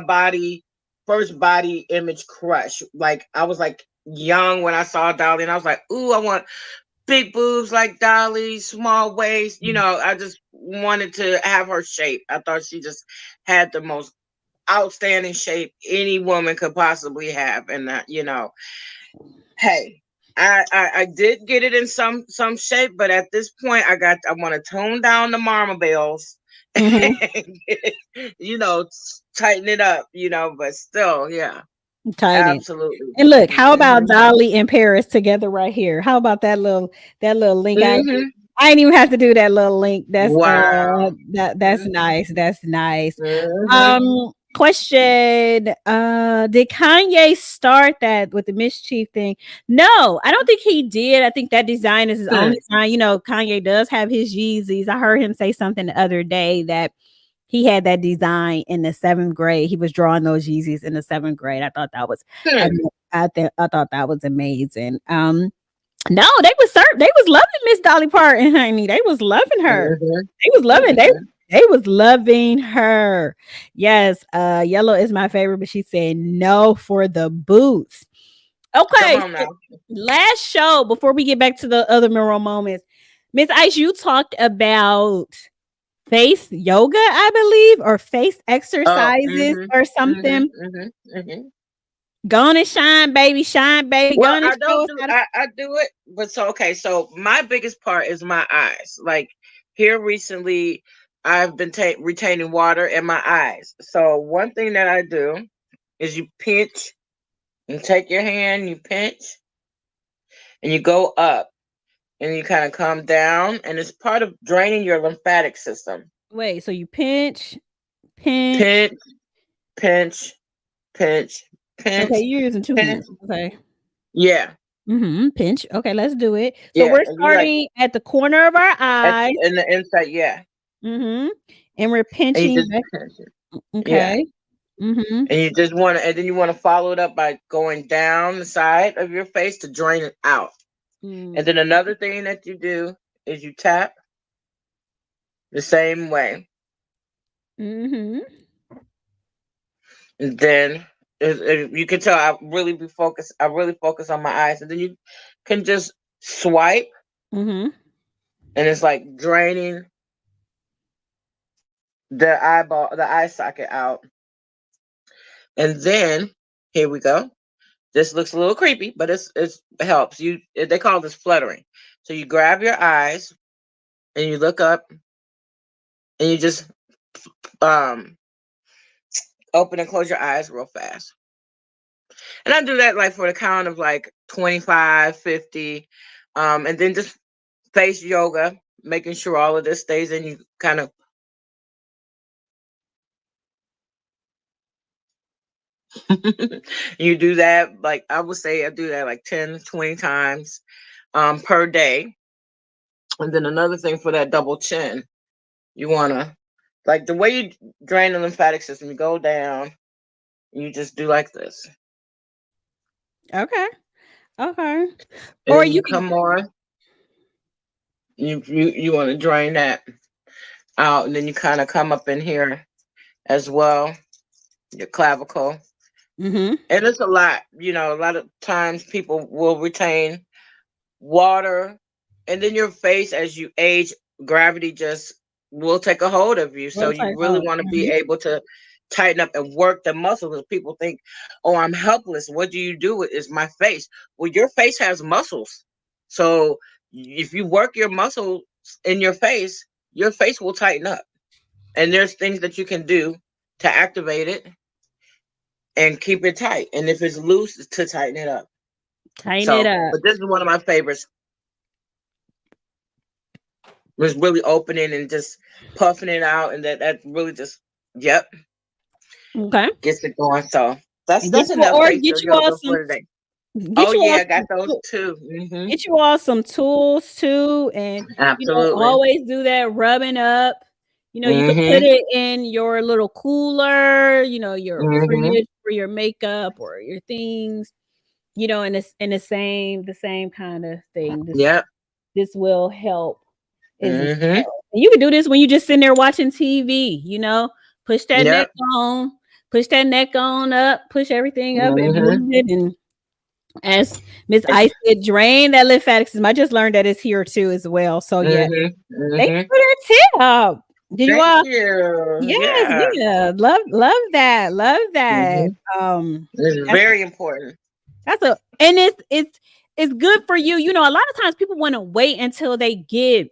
B: first body image crush. Like I was like young when I saw Dolly, and I was like, ooh, I want big boobs like Dolly, small waist. I just wanted to have her shape. I thought she just had the most outstanding shape any woman could possibly have, and hey, I did get it in some shape, but at this point, I want to tone down the mama bells,
A: Mhm.
B: and tighten it up, but still, yeah,
A: Tighten.
B: absolutely.
A: And look, how about
B: Hmm.
A: Dolly and Paris together right here? How about that little link?
B: Hmm.
A: I didn't even have to do that little link.
B: Wow.
A: That's nice. That's nice.
B: Hmm.
A: Question, did Kanye start that with the mischief thing? No, I don't think he did. I think that design is his own design. You know, Kanye does have his Yeezys. I heard him say something the other day that he had that design in the 7th grade. He was drawing those Yeezys in the 7th grade. I thought that was I thought that was amazing. No, they was loving Miss Dolly Parton, honey. They was loving her. They was loving they was loving her. Yes, yellow is my favorite, but she said no for the boots.
B: Come
A: Okay,
B: on
A: so
B: now.
A: last show before we get back to the other memorable moments. Miss Ice, you talked about face yoga, I believe, or face
B: Oh,
A: exercises or
B: hmm
A: something.
B: hmm hmm
A: Gonna shine, baby,
B: Well,
A: gonna
B: I
A: show
B: don't
A: us
B: do
A: how to.
B: I do it, but so okay. So my biggest part is my eyes. Like here recently, I've been retaining water in my eyes. So one thing that I do is you pinch and take your hand, you pinch. and you go up and you kind of come down, and it's part of draining your lymphatic system.
A: Wait, so you pinch.
B: Pinch, pinch, pinch,
A: Okay,
B: pinch,
A: you're using two
B: pinch.
A: hands. Okay.
B: Yeah,
A: Pinch. Okay, let's do it. So
B: yeah.
A: we're
B: And you like
A: starting at the corner of our eyes.
B: in the inside, yeah.
A: Mhm. And we're
B: And you
A: pinching
B: just
A: back.
B: pinch it. Yeah.
A: Okay. Mhm.
B: And you just want to, and then you want to follow it up by going down the side of your face to drain it out. And
A: Mm.
B: then another thing that you do is you tap the same way.
A: Mhm.
B: And then you can tell I really be focused. I really focus on my eyes, and then you can just swipe,
A: Mhm.
B: and it's like draining the eye socket out. And then here we go. This looks a little creepy, but it helps. They call this fluttering. So you grab your eyes and you look up and you just um open and close your eyes real fast. And I do that like for the count of like 25, 50, and then just face yoga, making sure all of this stays in. You kind of you do that, like I would say I do that like 10, 20 times per day. And then another thing for that double chin, you wanna, like the way you drain the lymphatic system, you go down, and you just do like this.
A: Okay. Okay.
B: And
A: Or
B: then
A: you
B: you
A: can
B: come on, you want to drain that out, and then you kind of come up in here as well, your clavicle.
A: Mhm.
B: And it's a lot, a lot of times people will retain water, and then your face as you age, gravity just will take a hold of you. So
A: We'll
B: you
A: take
B: really
A: oh,
B: want to be
A: mhm.
B: able to tighten up and work the muscles. Because people think, oh, I'm helpless. What do you do? Is my face. Well, your face has muscles. So if you work your muscles in your face will tighten up. And there's things that you can do to activate it and keep it tight. And if it's loose, to tighten it up.
A: Tighten it
B: So,
A: up.
B: but this is one of my favorites. Was really opening and just puffing it out, and that really just, yep,
A: Okay.
B: gets it going. So
A: And
B: that's enough facial
A: get you all
B: yoga
A: some
B: for today. Oh
A: get you all
B: yeah, I got
A: some
B: those
A: tou
B: too.
A: get you all some tools too, and,
B: Absolutely.
A: always do that rubbing up. You could put
B: Mhm.
A: it in your little cooler, your
B: Mhm.
A: fridge for your makeup or your things, in the same kinda thing.
B: Yep.
A: This will help as
B: Mhm.
A: well. And you can do this when you just sitting there watching TV, push that neck
B: Yep.
A: on, push that neck on up, push everything up and
B: Mhm.
A: move it. And as Miss Ice said, drain that lymphatic system. I just learned that it's here too as well. So yeah,
B: Mhm.
A: thank you
B: Mhm.
A: for that tip. Did you
B: Thank you.
A: yes,
B: Yeah.
A: yeah. Love that. Love that.
B: Mhm.
A: Um
B: It's
A: that's
B: very important.
A: that's a and it's good for you. A lot of times people want to wait until they get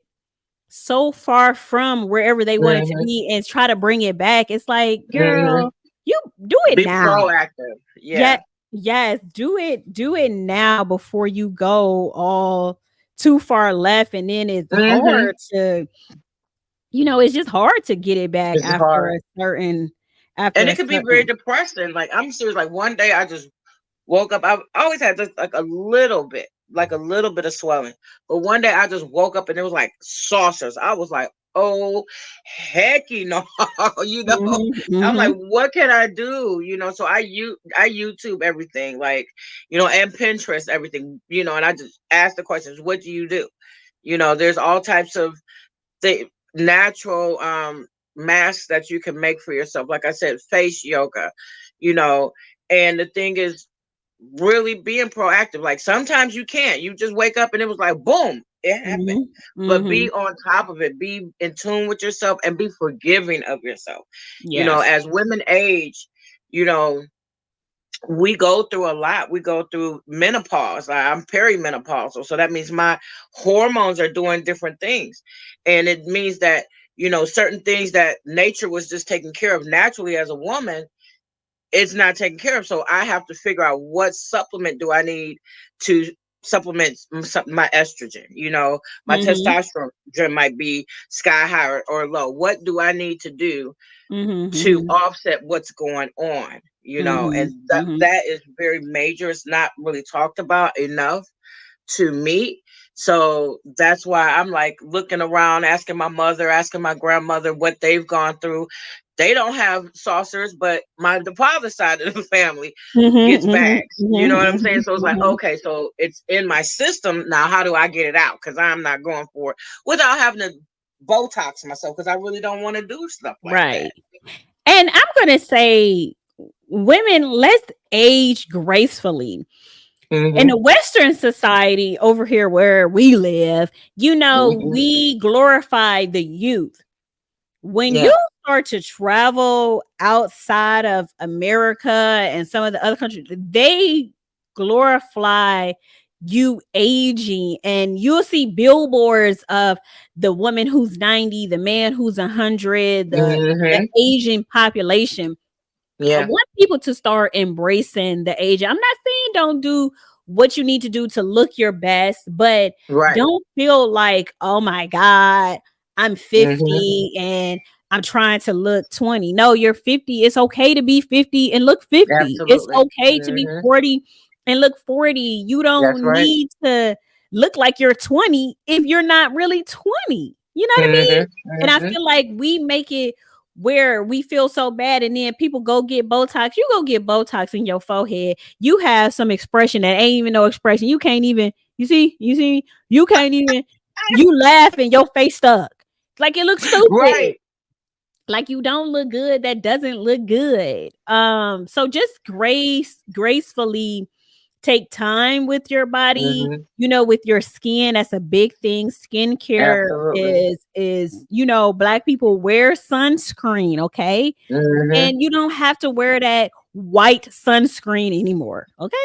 A: so far from wherever they wanted to
B: Mhm.
A: be and try to bring it back. It's like,
B: Mhm.
A: girl, you do it
B: Be
A: now.
B: proactive.
A: Yet,
B: Yeah.
A: yes, do it now before you go all too far left. And then it's
B: Mhm.
A: hard to, it's just hard to get it back
B: It's hard.
A: after
B: And
A: a
B: it could be very
A: certain.
B: depressing. Like I'm serious. Like one day I just woke up. I always had just like a little bit of swelling. But one day I just woke up and it was like saucers. I was like, oh hecky no, you know.
A: Mhm,
B: I'm
A: mhm.
B: like, what can I do? So I YouTube everything, like, and Pinterest everything, and I just ask the questions, what do you do? There's all types of the natural masks that you can make for yourself. Like I said, face yoga, you know. And the thing is, really being proactive. Like sometimes you can't. You just wake up and it was like boom, it happened.
A: Mhm,
B: But be
A: mhm.
B: on top of it. Be in tune with yourself and be forgiving of yourself.
A: Yes.
B: As women age, you know, we go through a lot. We go through menopause. I'm perimenopausal, so that means my hormones are doing different things, and it means that certain things that nature was just taking care of naturally as a woman, it's not taken care of. So I have to figure out what supplement do I need to supplements my estrogen. My
A: Mhm.
B: testosterone might be sky high or low. What do I need to do
A: Mhm.
B: to
A: Mhm.
B: offset what's going on? And
A: Mhm.
B: that
A: Mhm.
B: that is very major. It's not really talked about enough to me. So that's why I'm like looking around, asking my mother, asking my grandmother what they've gone through. They don't have saucers, but the father side of the family
A: Mhm.
B: gets
A: Mhm.
B: bags. You know
A: Mhm.
B: what I'm saying? So it's like,
A: Mhm.
B: okay, so it's in my system now. How do I get it out? Because I'm not going for it without having to Botox myself. Because I really don't want to do stuff like that.
A: Right. And I'm going to say, women, let's age gracefully. In
B: Hmm.
A: a Western society over here where we live,
B: Hmm.
A: we glorify the youth. When
B: Yeah.
A: you start to travel outside of America and some of the other countries, they glorify you aging, and you'll see billboards of the woman who's 90, the man who's 100, the
B: Hmm.
A: Asian population. I
B: Yeah.
A: want people to start embracing the age. I'm not saying don't do what you need to do to look your best, but
B: Right.
A: don't feel like, oh my God, I'm
B: Hmm.
A: 50 and I'm trying to look 20. No, you're 50. It's okay to be 50 and look 50. It's
B: Absolutely.
A: okay to be
B: Hmm.
A: 40 and look 40. You
B: That's
A: don't
B: right.
A: need to look like you're 20 if you're not really 20. You know what I mean?
B: Hmm.
A: And I
B: Hmm.
A: feel like we make it where we feel so bad, and then people go get Botox. You go get Botox in your forehead. You have some expression that ain't even no expression. You can't even, you can't even, you laugh and your face stuck. Like it looks stupid.
B: Right.
A: Like you don't look good. That doesn't look good. So just gracefully take time with your body,
B: Hmm.
A: with your skin. That's a big thing. Skincare
B: Absolutely.
A: is black people wear sunscreen, okay?
B: Hmm.
A: And you don't have to wear that white sunscreen anymore, okay?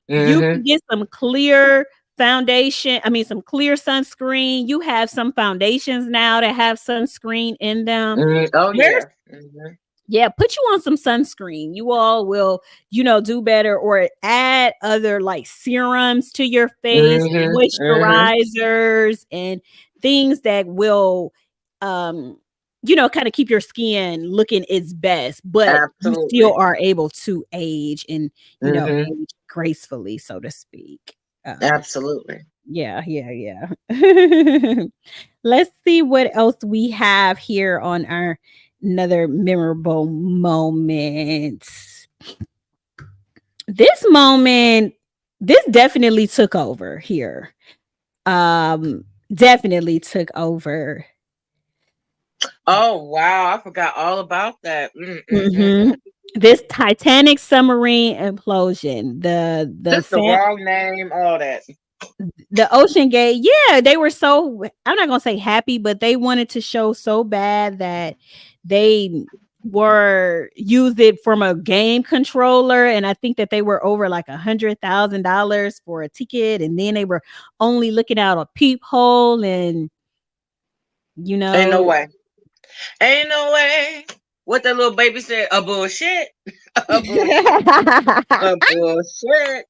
A: You
B: Hmm.
A: can get some clear foundation, I mean some clear sunscreen. You have some foundations now that have sunscreen in them.
B: Oh
A: Wear
B: yeah. Hmm.
A: Yeah, put you on some sunscreen. You all will, do better, or add other like serums to your face,
B: Hmm. Hmm.
A: moisturizers and things that will kind of keep your skin looking its best, but you still
B: Absolutely.
A: are able to age and,
B: Hmm.
A: age gracefully, so to speak.
B: Absolutely.
A: Yeah, yeah, yeah. Let's see what else we have here on our another memorable moment. This moment, this definitely took over here. Um, Definitely took over.
B: Oh wow, I forgot all about that.
A: Hmm. This Titanic submarine implosion.
B: Just the wrong name, all that.
A: The Ocean Gate, yeah, they were so, I'm not gonna say happy, but they wanted to show so bad that they were used it from a game controller, and I think that they were over like $100,000 for a ticket, and then they were only looking out a peephole, and you
B: Ain't no
A: know.
B: way. Ain't no way. What that little baby said? A bullshit. A bullshit. A bullshit.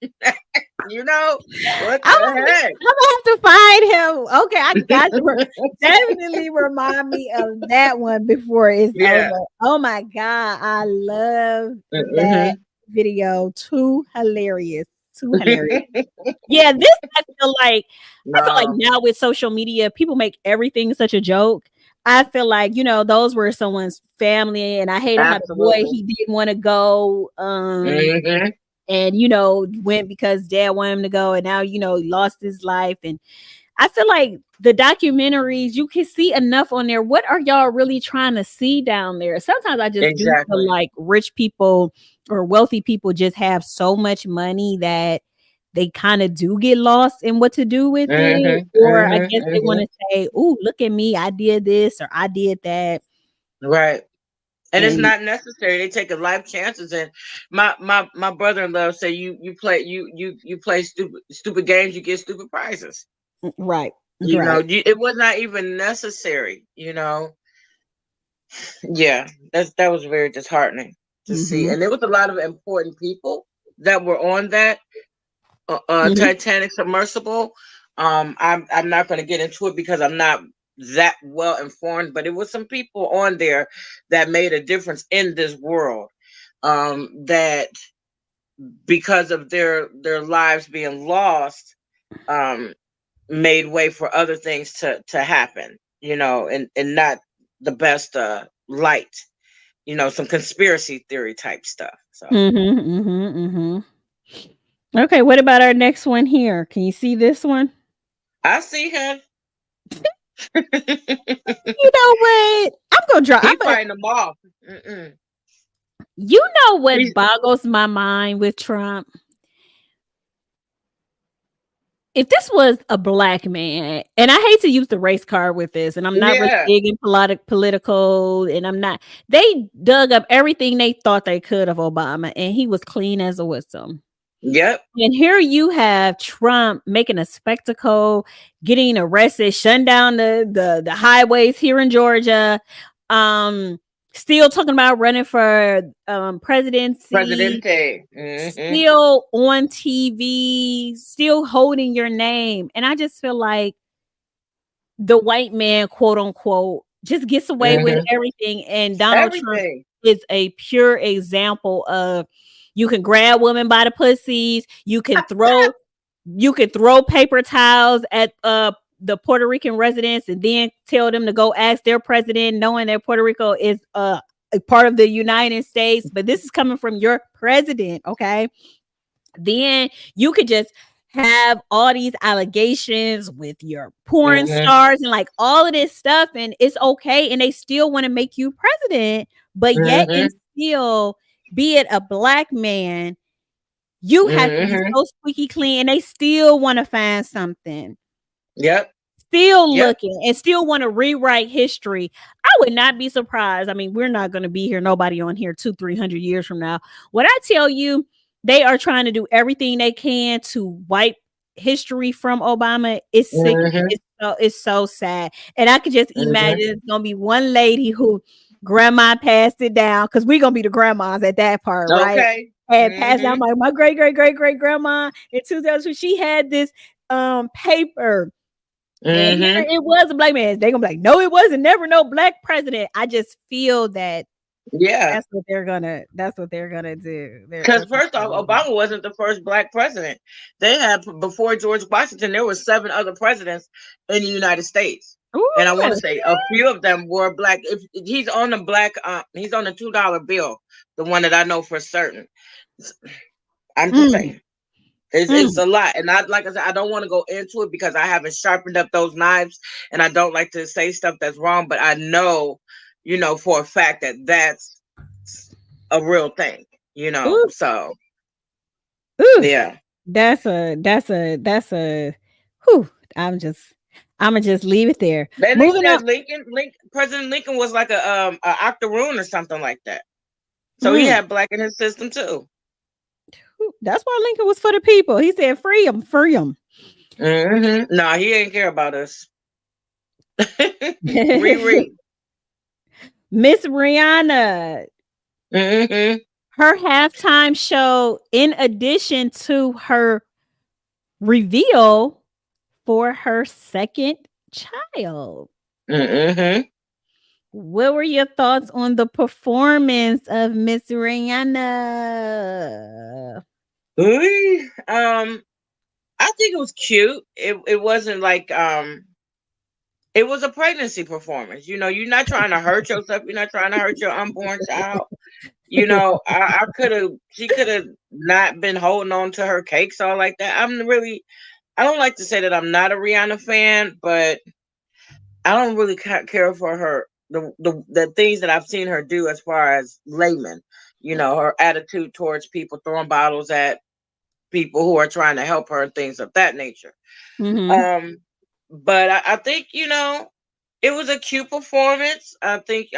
B: You know what the heck?
A: I'm gonna have to find him. Okay, I got to definitely remind me of that one before it's over.
B: Yeah.
A: Oh my god, I love that
B: Hmm.
A: video. Too hilarious. Too hilarious. Yeah, this I feel like
B: No.
A: now with social media, people make everything such a joke. I feel like, those were someone's family, and I hated how the boy,
B: Absolutely.
A: he didn't want to go.
B: Hmm.
A: And went because dad wanted him to go, and now lost his life. And I feel like the documentaries, you can see enough on there. What are y'all really trying to see down there? Sometimes I just do feel
B: Exactly.
A: like rich people or wealthy people just have so much money that they kind of do get lost in what to do with it,
B: Hmm.
A: or I
B: Hmm.
A: guess they want
B: Hmm.
A: to say, "Oh, look at me, I did this or I did that."
B: Right. And it's
A: And
B: not necessary. They take a life chances. And my brother-in-law said, you play stupid games, you get stupid prizes.
A: right, right.
B: It was not even necessary. Yeah, that was very disheartening to see.
A: Hmm.
B: And there was a lot of important people that were on that.
A: Mhm.
B: Titanic submersible. I'm not going to get into it because I'm not that well informed, but it was some people on there that made a difference in this world. That because of their lives being lost, um, made way for other things to happen. And not the best light. Some conspiracy theory type stuff. So
A: Mhm. Mhm. Mhm. Okay, what about our next one here? Can you see this one?
B: I see him.
A: You know what? I'm gonna draw.
B: He fighting them off. Mm-mm.
A: You know what
B: He's
A: boggles my mind with Trump? If this was a black man, and I hate to use the race card with this, and I'm not really
B: yeah.
A: big in political, and I'm not. They dug up everything they thought they could of Obama, and he was clean as a whistle.
B: Yep.
A: And here you have Trump making a spectacle, getting arrested, shutting down the highways here in Georgia, um, still talking about running for presidency,
B: Presidente. Hmm.
A: still on TV, still holding your name. And I just feel like the white man, quote unquote, just gets away with
B: Hmm.
A: everything. And Donald Trump
B: Everything.
A: is a pure example of you can grab women by the pussies, you can throw paper towels at the Puerto Rican residents and then tell them to go ask their president, knowing that Puerto Rico is a part of the United States. But this is coming from your president, okay? Then you could just have all these allegations with your porn
B: Hmm.
A: stars and like all of this stuff, and it's okay, and they still want to make you president, but yet and
B: Hmm.
A: still, be it a black man, you have to be
B: Hmm.
A: so squeaky clean, and they still want to find something.
B: Yep.
A: Still
B: Yep.
A: looking and still want to rewrite history. I would not be surprised. I mean, we're not going to be here, nobody on here 200-300 years from now. What I tell you, they are trying to do everything they can to wipe history from Obama. It's sickening.
B: Hmm.
A: It's so sad. And I could just
B: Hmm.
A: imagine it's gonna be one lady who grandma passed it down, because we're gonna be the grandmas at that part, right?
B: Okay.
A: And passed
B: Hmm.
A: down my great great great great grandma in 2000. She had this paper, and here
B: Hmm.
A: it was a black man. They gonna be like, no, it wasn't. Never no black president. I just feel that
B: Yeah.
A: that's what they're gonna do.
B: Because
A: That's what
B: first
A: they're
B: off,
A: gonna do.
B: Obama wasn't the first black president. They had before George Washington. There were 7 other presidents in the United States, and I want to
A: Ooh,
B: say a few of them were black. If he's on the black, he's on the $2 bill, the one that I know for certain. I'm just
A: mm,
B: saying. It's
A: mm.
B: a lot, and like I said, I don't want to go into it because I haven't sharpened up those knives, and I don't like to say stuff that's wrong. But I know, for a fact that that's a real thing.
A: Ooh,
B: So
A: oof.
B: yeah.
A: That's a whew. I'm just leave it there.
B: Then they
A: Moving
B: said
A: up.
B: President Lincoln was like a octoroon or something like that. So he
A: Mm,
B: had black in his system too.
A: that's why Lincoln was for the people. He said, free them, free them.
B: No, he ain't care about us. Riri.
A: Miss Rihanna,
B: Hmm.
A: her halftime show, in addition to her reveal for her second child.
B: Hmm.
A: What were your thoughts on the performance of Miss Rihanna?
B: I think it was cute. It wasn't like it was a pregnancy performance. You're not trying to hurt yourself. You're not trying to hurt your unborn child. I could have. She could have not been holding on to her cakes all like that. I don't like to say that I'm not a Rihanna fan, but I don't really care for her the things that I've seen her do as far as layman. Her attitude towards people, throwing bottles at people who are trying to help her, and things of that nature.
A: Mhm.
B: Um, but I think it was a cute performance. I think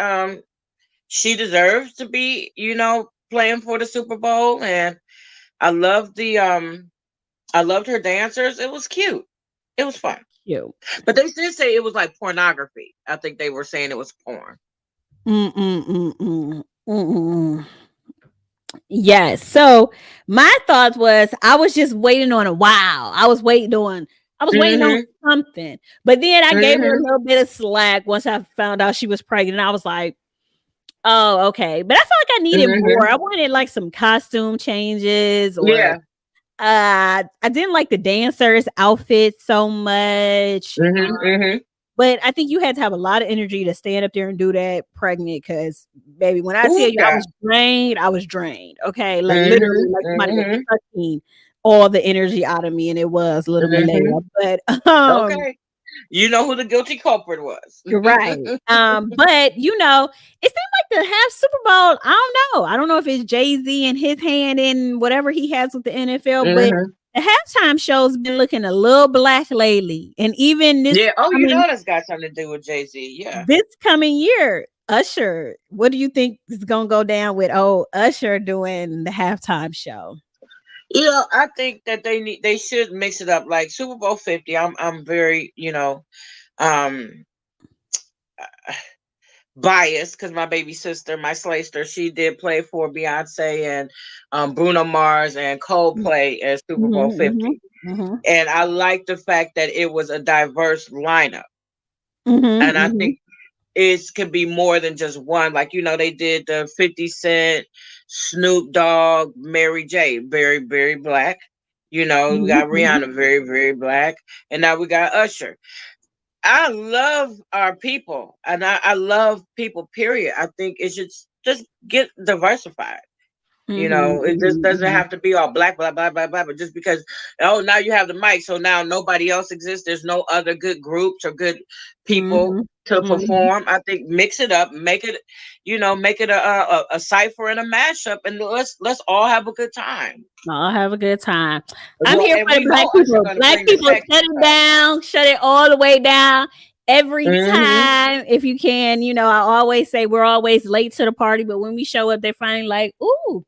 B: she deserves to be playing for the Super Bowl, and I loved I loved her dancers. It was cute. It was fun.
A: Cute.
B: But they did say it was like pornography. I think they were saying it was porn.
A: Mm, mm, mm, mm. Mm, mm, mm. Yes. So my thoughts was I was just waiting on a wow. I was waiting on
B: Mhm.
A: something. But then I gave her a
B: Mhm.
A: little bit of slack once I found out she was pregnant. I was like, oh, okay. But I felt like I needed more.
B: Mhm.
A: I wanted like some costume changes or
B: Yeah.
A: I didn't like the dancers outfit so much.
B: Mhm. Mhm.
A: But I think you had to have a lot of energy to stand up there and do that pregnant because, baby, when I tell
B: Ooh,
A: you
B: child.
A: I was drained. Okay. Like literally,
B: Mhm.
A: like somebody was
B: Mhm.
A: sucking all the energy out of me, and it was little
B: Mhm.
A: Malaya. But
B: Okay. You know who the guilty culprit was.
A: you're right. But it seemed like the half Super Bowl. I don't know. I don't know if it's Jay-Z and his hand in whatever he has with the NFL, but
B: Mhm.
A: the halftime show's been looking a little black lately. And even
B: Yeah. Oh, you
A: coming
B: know that's got something to do with Jay Z. Yeah.
A: this coming year, Usher, what do you think is gonna go down with Usher doing the halftime show?
B: I think that they should mix it up like Super Bowl 50. I'm very, um biased because my baby sister, my Slayster, she did play for Beyonce and Bruno Mars and Coldplay at Super Bowl
A: Mhm, mhm,
B: 50.
A: mhm,
B: And I like the fact that it was a diverse lineup.
A: mhm,
B: And I
A: mhm,
B: think it could be more than just one. Like, they did the 50 Cent, Snoop Dogg, Mary J, very, very black. We
A: mhm,
B: got
A: mhm.
B: Rihanna, very, very black. And now we got Usher. I love our people and I love people, period. I think it should just get diversified.
A: Mhm,
B: It just
A: mhm,
B: doesn't
A: mhm.
B: have to be all black, blah, blah, blah, blah. But just because, oh, now you have the mic, so now nobody else exists. There's no other good groups or good people
A: Mhm,
B: to
A: mhm.
B: perform. I think mix it up, make it a cipher and a mashup, and let's all have a good time.
A: I'll have a good time. I'm
B: Well,
A: here
B: and
A: for the
B: we
A: black
B: know Usher
A: people.
B: gonna
A: Black
B: bring the
A: people, shut
B: sexy,
A: it
B: so.
A: down. Shut it all the way down. Every
B: Mhm.
A: time, if you can, I always say we're always late to the party, but when we show up, they're finally like, "Ooh,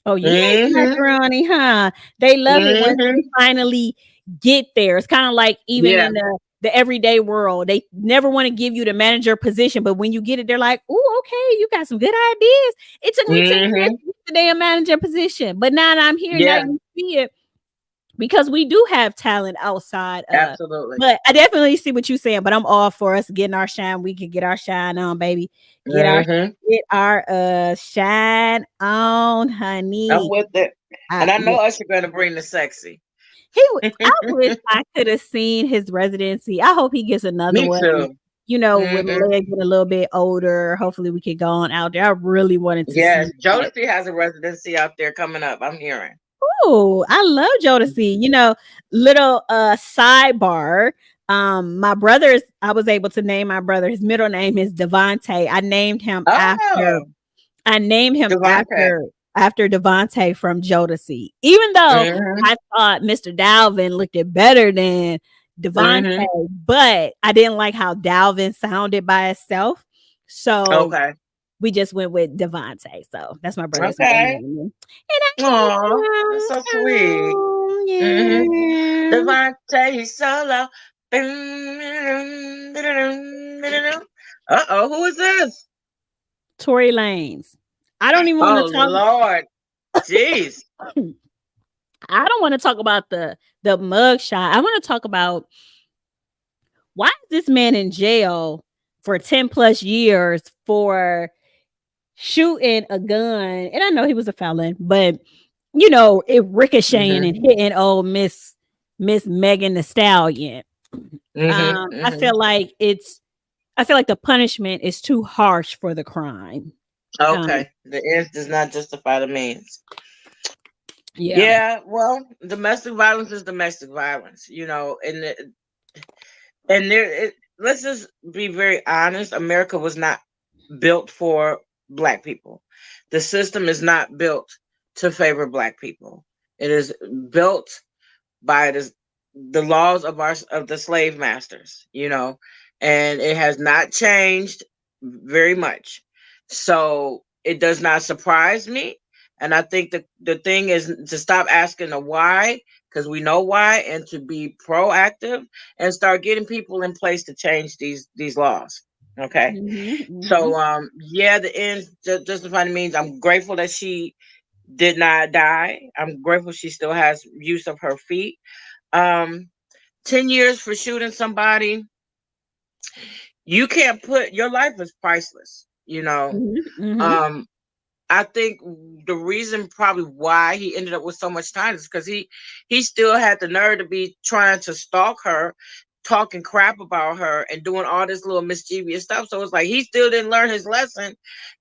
A: oh, you ain't
B: Mhm.
A: macaroni, huh?" They love it once they
B: Mhm.
A: finally get there. It's kind of like even
B: Yeah.
A: in the everyday world, they never want to give you the manager position, but when you get it, they're like, "Ooh, okay, you got some good ideas." It took me 10 years
B: Mhm.
A: to get the damn manager position, but now that I'm here, now
B: Yeah.
A: you see it because we do have talent outside.
B: Absolutely.
A: But I definitely see what you're saying. But I'm all for us getting our shine. We can get our shine on, baby. Get our
B: Mhm.
A: get our shine on,
B: I'm
A: honey.
B: with it. And I
A: Yeah.
B: know Usher gonna bring the sexy.
A: I wish I could have seen his residency. I hope he gets another
B: Me
A: one.
B: too.
A: With
B: Mhm.
A: Malaya getting a little bit older. Hopefully we could go on out there. I really wanted to
B: Yes,
A: see that.
B: Jodeci has a residency out there coming up. I'm hearing.
A: Oh, I love Jodeci. Little sidebar. My brother's I was able to name my brother. His middle name is Devante.
B: Oh,
A: I named him
B: Devontae.
A: after Devante from Jodeci. Even though
B: Mhm.
A: I thought Mr. Dalvin looked it better than Devante,
B: Mhm.
A: but I didn't like how Dalvin sounded by itself. So
B: Okay.
A: we just went with Devante. So that's my brother's middle
B: Okay.
A: name. And
B: Aw, that's
A: I
B: so
A: named
B: sweet. Mhm.
A: him, yeah.
B: Devontae solo. Uh-oh, who is this?
A: Tory Lanez. I don't even want to
B: Oh
A: talk.
B: Lord. Jeez.
A: I don't want to talk about the mug shot. I want to talk about why is this man in jail for 10 plus years for shooting a gun? And I know he was a felon, but it ricocheting and
B: Mhm.
A: hitting old Miss Megan the Stallion.
B: Mhm.
A: I
B: Mhm.
A: feel like the punishment is too harsh for the crime. Um,
B: Okay. The ends does not justify the means.
A: yeah.
B: Yeah, well, domestic violence is domestic violence, and let's just be very honest. America was not built for black people. The system is not built to favor black people. It is built by the laws of the slave masters, and it has not changed very much. So it does not surprise me. And I think the thing is to stop asking the why, because we know why, and to be proactive and start getting people in place to change these laws. Okay.
A: Mhm, mhm.
B: So yeah, the end justifying means I'm grateful that she did not die. I'm grateful she still has use of her feet. Um, 10 years for shooting somebody, you can't put your life is priceless, you know.
A: Mhm.
B: Um, I think the reason probably why he ended up with so much time is because he still had the nerve to be trying to stalk her, talking crap about her, and doing all this little mischievous stuff. So it's like he still didn't learn his lesson,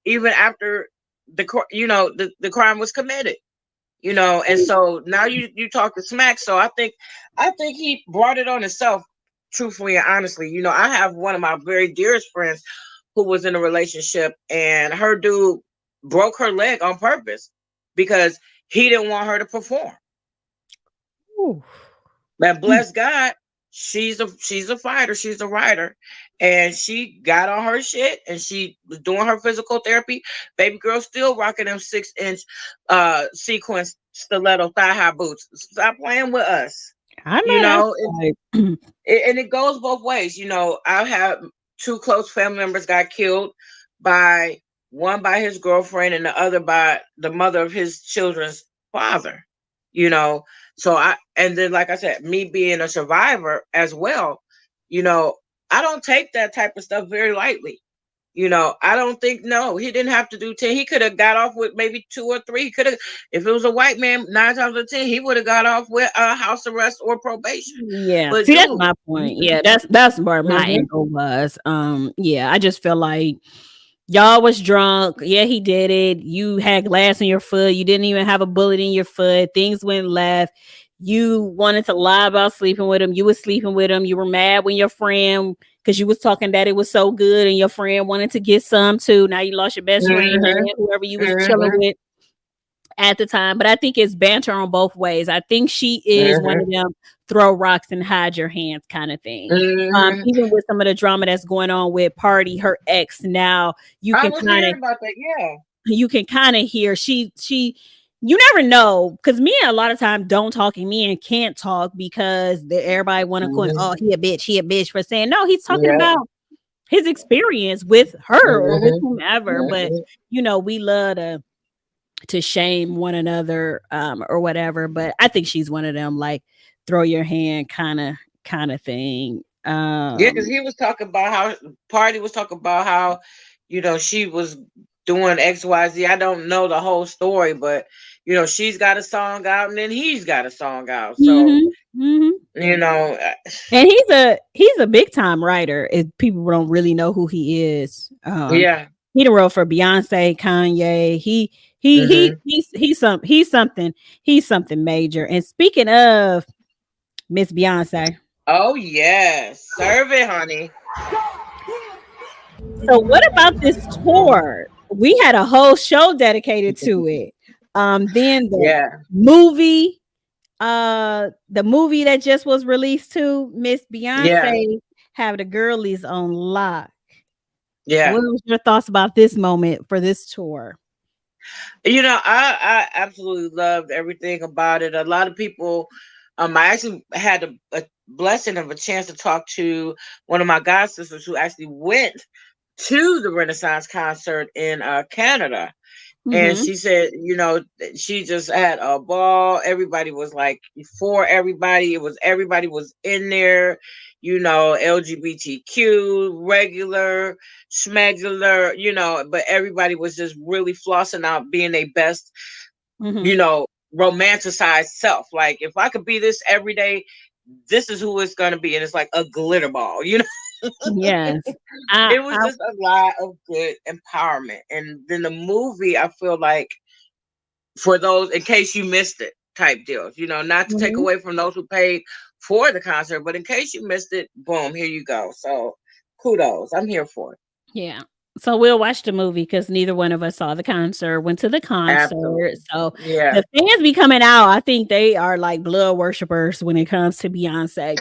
B: even after the crime was committed. And so now you talking smack. So I think he brought it on himself, truthfully and honestly. I have one of my very dearest friends who was in a relationship, and her dude broke her leg on purpose because he didn't want her to perform.
A: Ooh.
B: But bless God, she's a fighter, she's a writer, and she got on her shit and she was doing her physical therapy. Baby girl still rocking them 6-inch sequence stiletto thigh high boots. Stop playing with us.
A: I
B: You
A: know
B: know,
A: that's right.
B: and it goes both ways. I've had two close family members got killed by one by his girlfriend and the other by the mother of his children's father. You know, so and then like I said, me being a survivor as well, you know, I don't take that type of stuff very lightly. I don't think no, he didn't have to do 10. He could have got off with maybe 2 or 3. He could have, if it was a white man, 9 times out of 10, he would have got off with a house arrest or probation.
A: Yeah.
B: But
A: See, that's
B: dude,
A: my point. Yeah, that's where my
B: hmm
A: angle was. Yeah, I just feel like y'all was drunk. Yeah, he did it. You had glass in your foot. You didn't even have a bullet in your foot. Things went left. You wanted to lie about sleeping with him. You was sleeping with him. You were mad when your friend, because you was talking that it was so good, and your friend wanted to get some too. Now you lost your best friend
B: hmm
A: and whoever you was chilling
B: hmm
A: with at the time. But I think it's banter on both ways. I think she is one
B: hmm
A: of them throw rocks and hide your hands kind of thing.
B: hmm
A: Even with some of the drama that's going on with Party, her ex, now you
B: I
A: can
B: was
A: kind of
B: hearing about that. Yeah.
A: hear she you never know, because me a lot of time don't talk and me and can't talk because everybody want to quote,
B: hmm
A: oh, he a bitch for saying no. He's talking
B: Yeah.
A: about his experience with her or with
B: hmm
A: whomever. But
B: hmm
A: we love to shame one another or whatever. But I think she's one of them like throw your hand kind of thing.
B: Yeah, because he was talking about how Party was talking about how, she was doing XYZ. I don't know the whole story, but she's got a song out and then he's got a song out. So,
A: Hmm. Hmm.
B: you know,
A: And he's a big time writer. If people don't really know who he is,
B: yeah.
A: he done wrote for Beyonce, Kanye.
B: hmm
A: He's something major. And speaking of Miss Beyonce,
B: Oh yes. Serve it, honey.
A: so what about this tour? We had a whole show dedicated to it. Then
B: Yeah.
A: movie, the movie that just was released to Miss
B: Yeah.
A: Beyonce have the girlies on lock.
B: Yeah.
A: What was your thoughts about this moment for this tour?
B: I absolutely loved everything about it. A lot of people, I actually had a blessing of a chance to talk to one of my god sisters who actually went to the Renaissance concert in Canada. And
A: Mm-hmm.
B: she said, she just had a ball. Everybody was like for everybody. Everybody was in there, LGBTQ, regular, schmegular, but everybody was just really flossing out being their best,
A: Mm-hmm.
B: you know, romanticized self. Like if I could be this every day, this is who it's gonna be. And it's like a glitter ball.
A: Yes. I
B: It was just a lot of good empowerment. And then the movie, I feel like for those in case you missed it type deals, not to take
A: Mhm.
B: away from those who paid for the concert, but in case you missed it, boom, here you go. So kudos. I'm here for it.
A: Yeah. So we'll watch the movie because neither one of us saw the concert, went to the concert.
B: Absolutely.
A: So
B: Yeah.
A: the fans be coming out. I think they are like blood worshipers when it comes to Beyonce.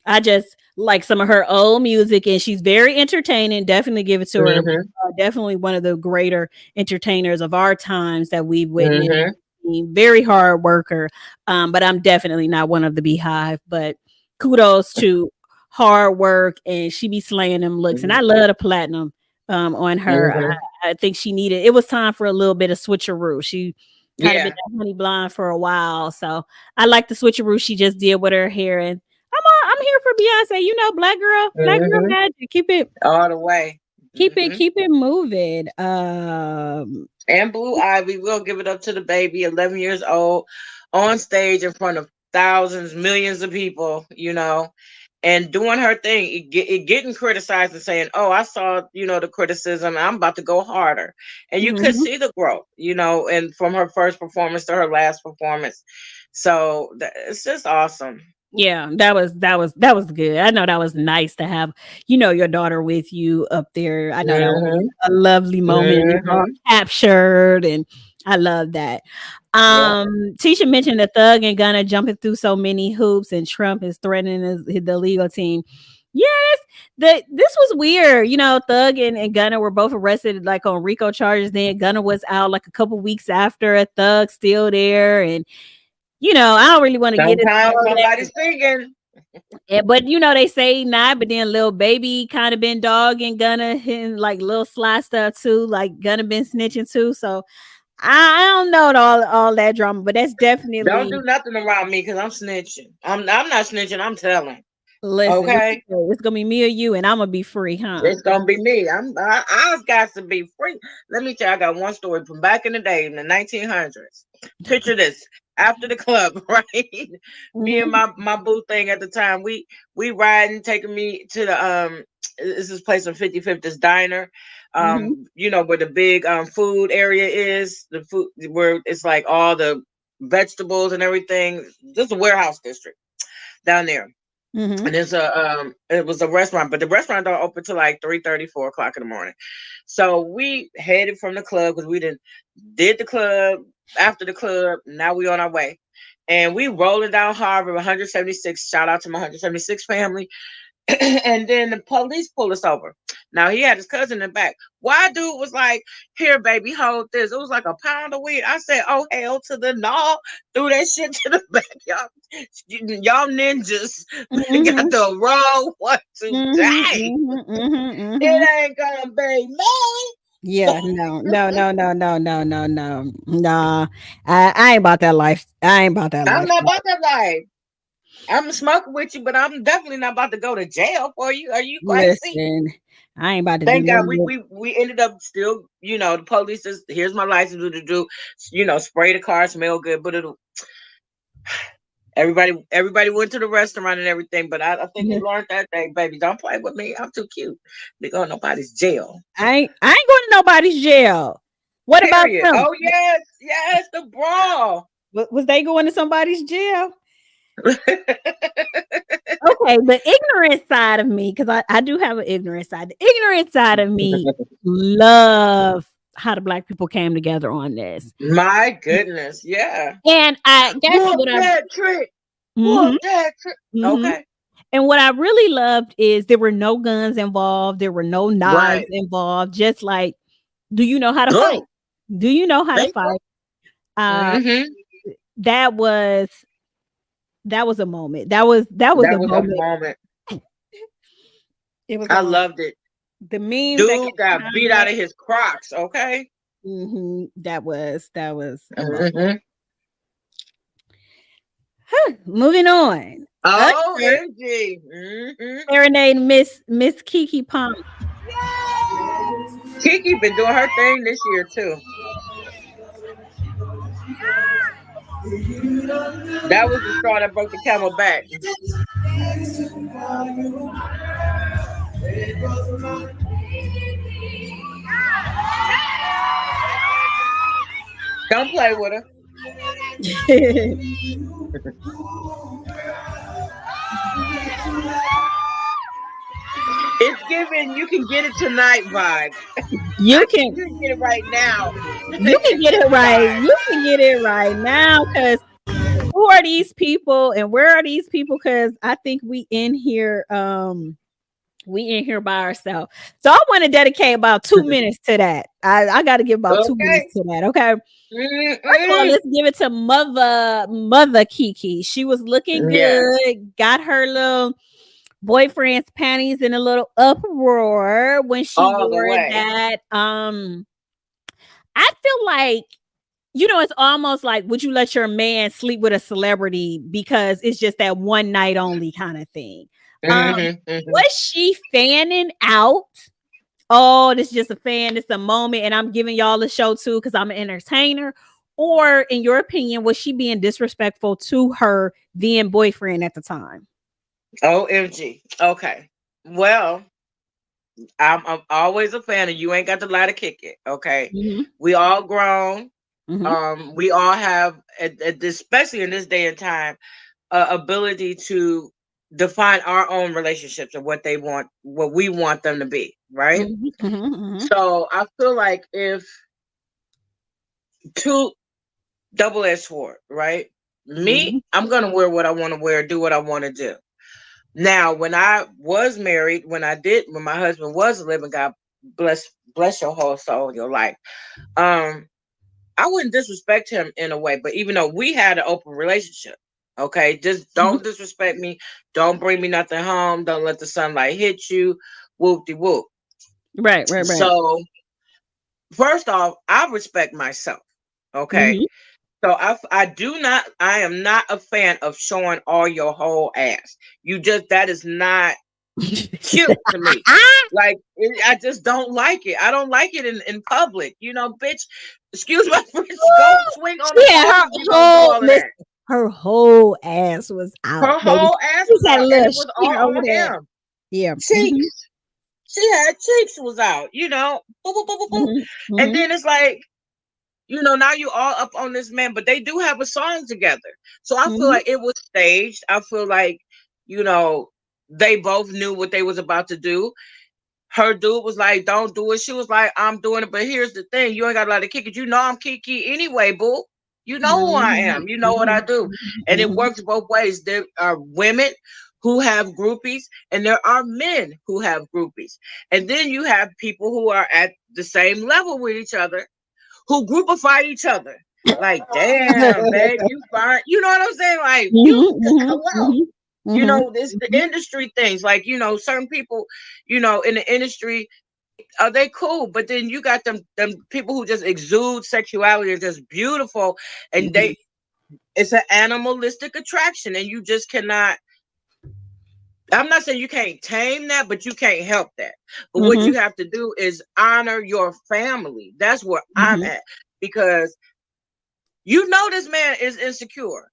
A: I just like some of her old music, and she's very entertaining. Definitely give it to her.
B: Mm-hmm.
A: Definitely one of the greater entertainers of our times that we've witnessed.
B: Mm-hmm.
A: Very hard worker, but I'm definitely not one of the Beehive. But kudos to hard work, and she be slaying them looks. And I love the platinum on her.
B: Mm-hmm.
A: I think she needed. It was time for a little bit of switcheroo. She kind of been
B: Yeah.
A: that honey blonde for a while. So I like the switcheroo she just did with her hair, and I'm here for Beyonce. You know, black girl
B: Hmm.
A: magic.
B: All the way. Hmm.
A: Keep it moving.
B: And Blue Ivy will give it up to the baby, 11 years old, on stage in front of thousands, millions of people, and doing her thing. It getting criticized and saying, "Oh, I saw, the criticism. I'm about to go harder." And you could
A: mhm.
B: see the growth, and from her first performance to her last performance. So it's just awesome.
A: Yeah, that was good. I know that was nice to have, your daughter with you up there. I know that was
B: Hmm.
A: a lovely moment and it's all
B: Hmm.
A: captured, and I love that.
B: Yeah.
A: Tisha mentioned the Thug and Gunna jumping through so many hoops and Trump is threatening the legal team. Yes, this was weird. Thug and Gunna were both arrested like on RICO charges. Then Gunna was out like a couple weeks after. A Thug still there, and I don't really want to get into
B: Sometimes
A: all that.
B: somebody's singing.
A: But they say not. But then Lil Baby kind of been dogging Gunna and like little sly stuff too. Like Gunna been snitching too. So I don't know all that drama, but that's
B: Don't
A: definitely
B: do nothing around me because I'm snitching. I'm not snitching. I'm telling.
A: listen. What you
B: Okay.
A: say? It's gonna be me or you, and I'm gonna be free, huh?
B: It's gonna be me. I've got to be free. Let me tell you, I got one story from back in the day in the 1900s. Picture this: after the club, right? Me and
A: Hmm.
B: my boo thing at the time, we riding, taking me to the this is place on 55th, this diner,
A: Hmm.
B: where the big food area is, the food where it's like all the vegetables and everything. This is a warehouse district down there,
A: Hmm.
B: and it was a restaurant, but the restaurant don't open till like 3:30, 4 o'clock in the morning. So we headed from the club because we did the club. After the club, now we on our way, and we rolling down Harvard 176. Shout out to my 176 family. And then the police pull us over. Now he had his cousin in the back. Why dude was like, "Here, baby, hold this." It was like a pound of weed. I said, "Oh hell to the no!" Threw that shit to the back. Y'all ninjas got
A: Hmm.
B: the wrong one
A: Hmm.
B: today.
A: Hmm.
B: It ain't gonna be me.
A: Yeah, no, no, no, no, no, no, no, no, nah. I ain't about that life. I ain't about that
B: I'm not
A: lifestyle.
B: about that life. I'm smoking with you, but I'm definitely not about to go to jail for you. Are you crazy?
A: Listen, I ain't about to do
B: Thank God
A: none
B: we
A: of
B: we we ended up still, the police says, "Here's my license, do, spray the car, smell good, but it'll everybody went to the restaurant and everything, but I think he
A: it.
B: learned that day, baby, don't play with me. I'm too cute to go to nobody's jail.
A: I ain't going to nobody's jail. What about
B: Period.
A: them?
B: Oh yes, yes, the brawl.
A: Was they going to somebody's jail? Okay, the ignorant side of me, because I do have an ignorant side. The ignorant side of me love how the black people came together on this.
B: My goodness, yeah.
A: And I guess
B: Whoop
A: what I
B: that trick.
A: mhm,
B: Whoop that trick.
A: mhm.
B: Okay.
A: And what I really loved is there were no guns involved, there were no knives
B: Right.
A: involved, just like, do you know how to fight?
B: Go.
A: Do you know how to
B: Thank you.
A: fight? Uh
B: Mm-hmm.
A: that was that was a moment. That was
B: That
A: a
B: was a
A: moment.
B: moment.
A: It was a
B: I
A: moment.
B: loved it.
A: The memes that
B: Dude
A: came
B: got
A: behind
B: beat
A: that,
B: out of his Crocs. Okay.
A: that was a moment.
B: Mm-hmm.
A: Moving on. Usher
B: OMG. Mm-hmm.
A: serenade Miss Kiki Palmer.
B: Kiki been doing her thing this year too. That was the straw that broke the camel back. Don't play with her. It's giving you can get it tonight vibe.
A: you
B: I think
A: can
B: you can get it right now.
A: you can get it right.
B: Vibe.
A: You can get it right now, because who are these people and where are these people? Because I think we in here by ourselves. So I want to dedicate about 2 minutes to that. I got to give about 2 minutes
B: Okay.
A: to that. Okay. First of all,
B: Mm-mm.
A: let's give it to mother Kiki. She was looking
B: Yes.
A: good, got her little boyfriend's panties in a little uproar when she
B: All the
A: wore
B: way.
A: that. I feel like it's almost like, would you let your man sleep with a celebrity because it's just that one night only kind of thing? Um, was she fanning out? Oh, this is just a fan, it's a moment, and I'm giving y'all the show too because I'm an entertainer. Or, in your opinion, was she being disrespectful to her then boyfriend at the time?
B: OMG. Okay. Well, I'm always a fan of you ain't got to lie to kick it. Okay.
A: Mm-hmm.
B: We all grown.
A: Mm-hmm.
B: We all have, especially in this day and time, ability to define our own relationships and what they want, what we want them to be, right?
A: Mm-hmm. Mm-hmm.
B: So I feel like if two double-edged sword, right? Me,
A: Mm-hmm.
B: I'm gonna wear what I want to wear, do what I want to do. Now, when I was married, when my husband was living, God bless your whole soul, your life. Um, I wouldn't disrespect him in a way, but even though we had an open relationship, okay, just
A: Mm-hmm.
B: don't disrespect me. Don't bring me nothing home. Don't let the sunlight hit you. Whoop de whoop.
A: Right, right, right.
B: So first off, I respect myself. Okay.
A: Mm-hmm.
B: So I am not a fan of showing all your whole ass. That is not cute to me. Like, I just don't like it. I don't like it in public. Bitch, excuse my French, go swing on the
A: Yeah,
B: pole
A: her
B: if you're going to do
A: whole
B: all of
A: listen,
B: that.
A: her whole ass was out,
B: Her
A: baby.
B: whole ass
A: She
B: was
A: had a
B: out, and
A: little
B: it was
A: sheer
B: all
A: over
B: on
A: that.
B: him.
A: Yeah. Mm-hmm.
B: Cheeks. She had cheeks was out, boop, boop, boop, boop, boop.
A: Mm-hmm.
B: And
A: Mm-hmm.
B: then it's like, now you all up on this man, but they do have a song together. So I feel
A: Mm-hmm.
B: like it was staged. I feel like, you know, they both knew what they was about to do. Her dude was like, don't do it. She was like, I'm doing it. But here's the thing. You ain't got to let it kick it. I'm Kiki anyway, boo. You know who I am. You know what I do. And it
A: Mm-hmm.
B: works both ways. There are women who have groupies and there are men who have groupies. And then you have people who are at the same level with each other who groupify each other. Like, damn, babe, you fine. You know what I'm saying? Like, hello.
A: Mm-hmm.
B: It's the industry things. Like, certain people, in the industry, are they cool? But then you got them people who just exude sexuality and just beautiful, and
A: Mm-hmm.
B: it's an animalistic attraction, and you just cannot. I'm not saying you can't tame that, but you can't help that. But what
A: Mm-hmm.
B: you have to do is honor your family. That's where I'm
A: Mm-hmm.
B: at, because this man is insecure.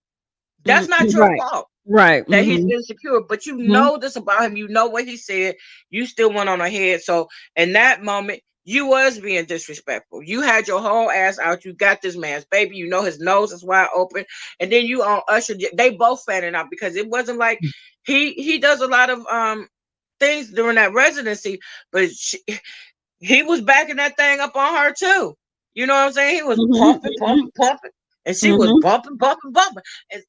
B: That's not
A: Mm-hmm.
B: your
A: Right.
B: fault
A: Right.
B: that he's
A: Mm-hmm.
B: insecure, but
A: Mm-hmm.
B: this about him. You know what he said. You still went on ahead. So in that moment, you was being disrespectful. You had your whole ass out. You got this man's baby. His nose is wide open, and then you on Usher. They both fanning out because it wasn't like he does a lot of things during that residency, but he was backing that thing up on her too. You know what I'm saying? He was pumping,
A: Mm-hmm.
B: pumping, pumping, and she was
A: Mm-hmm.
B: bumping, bumping, bumping. And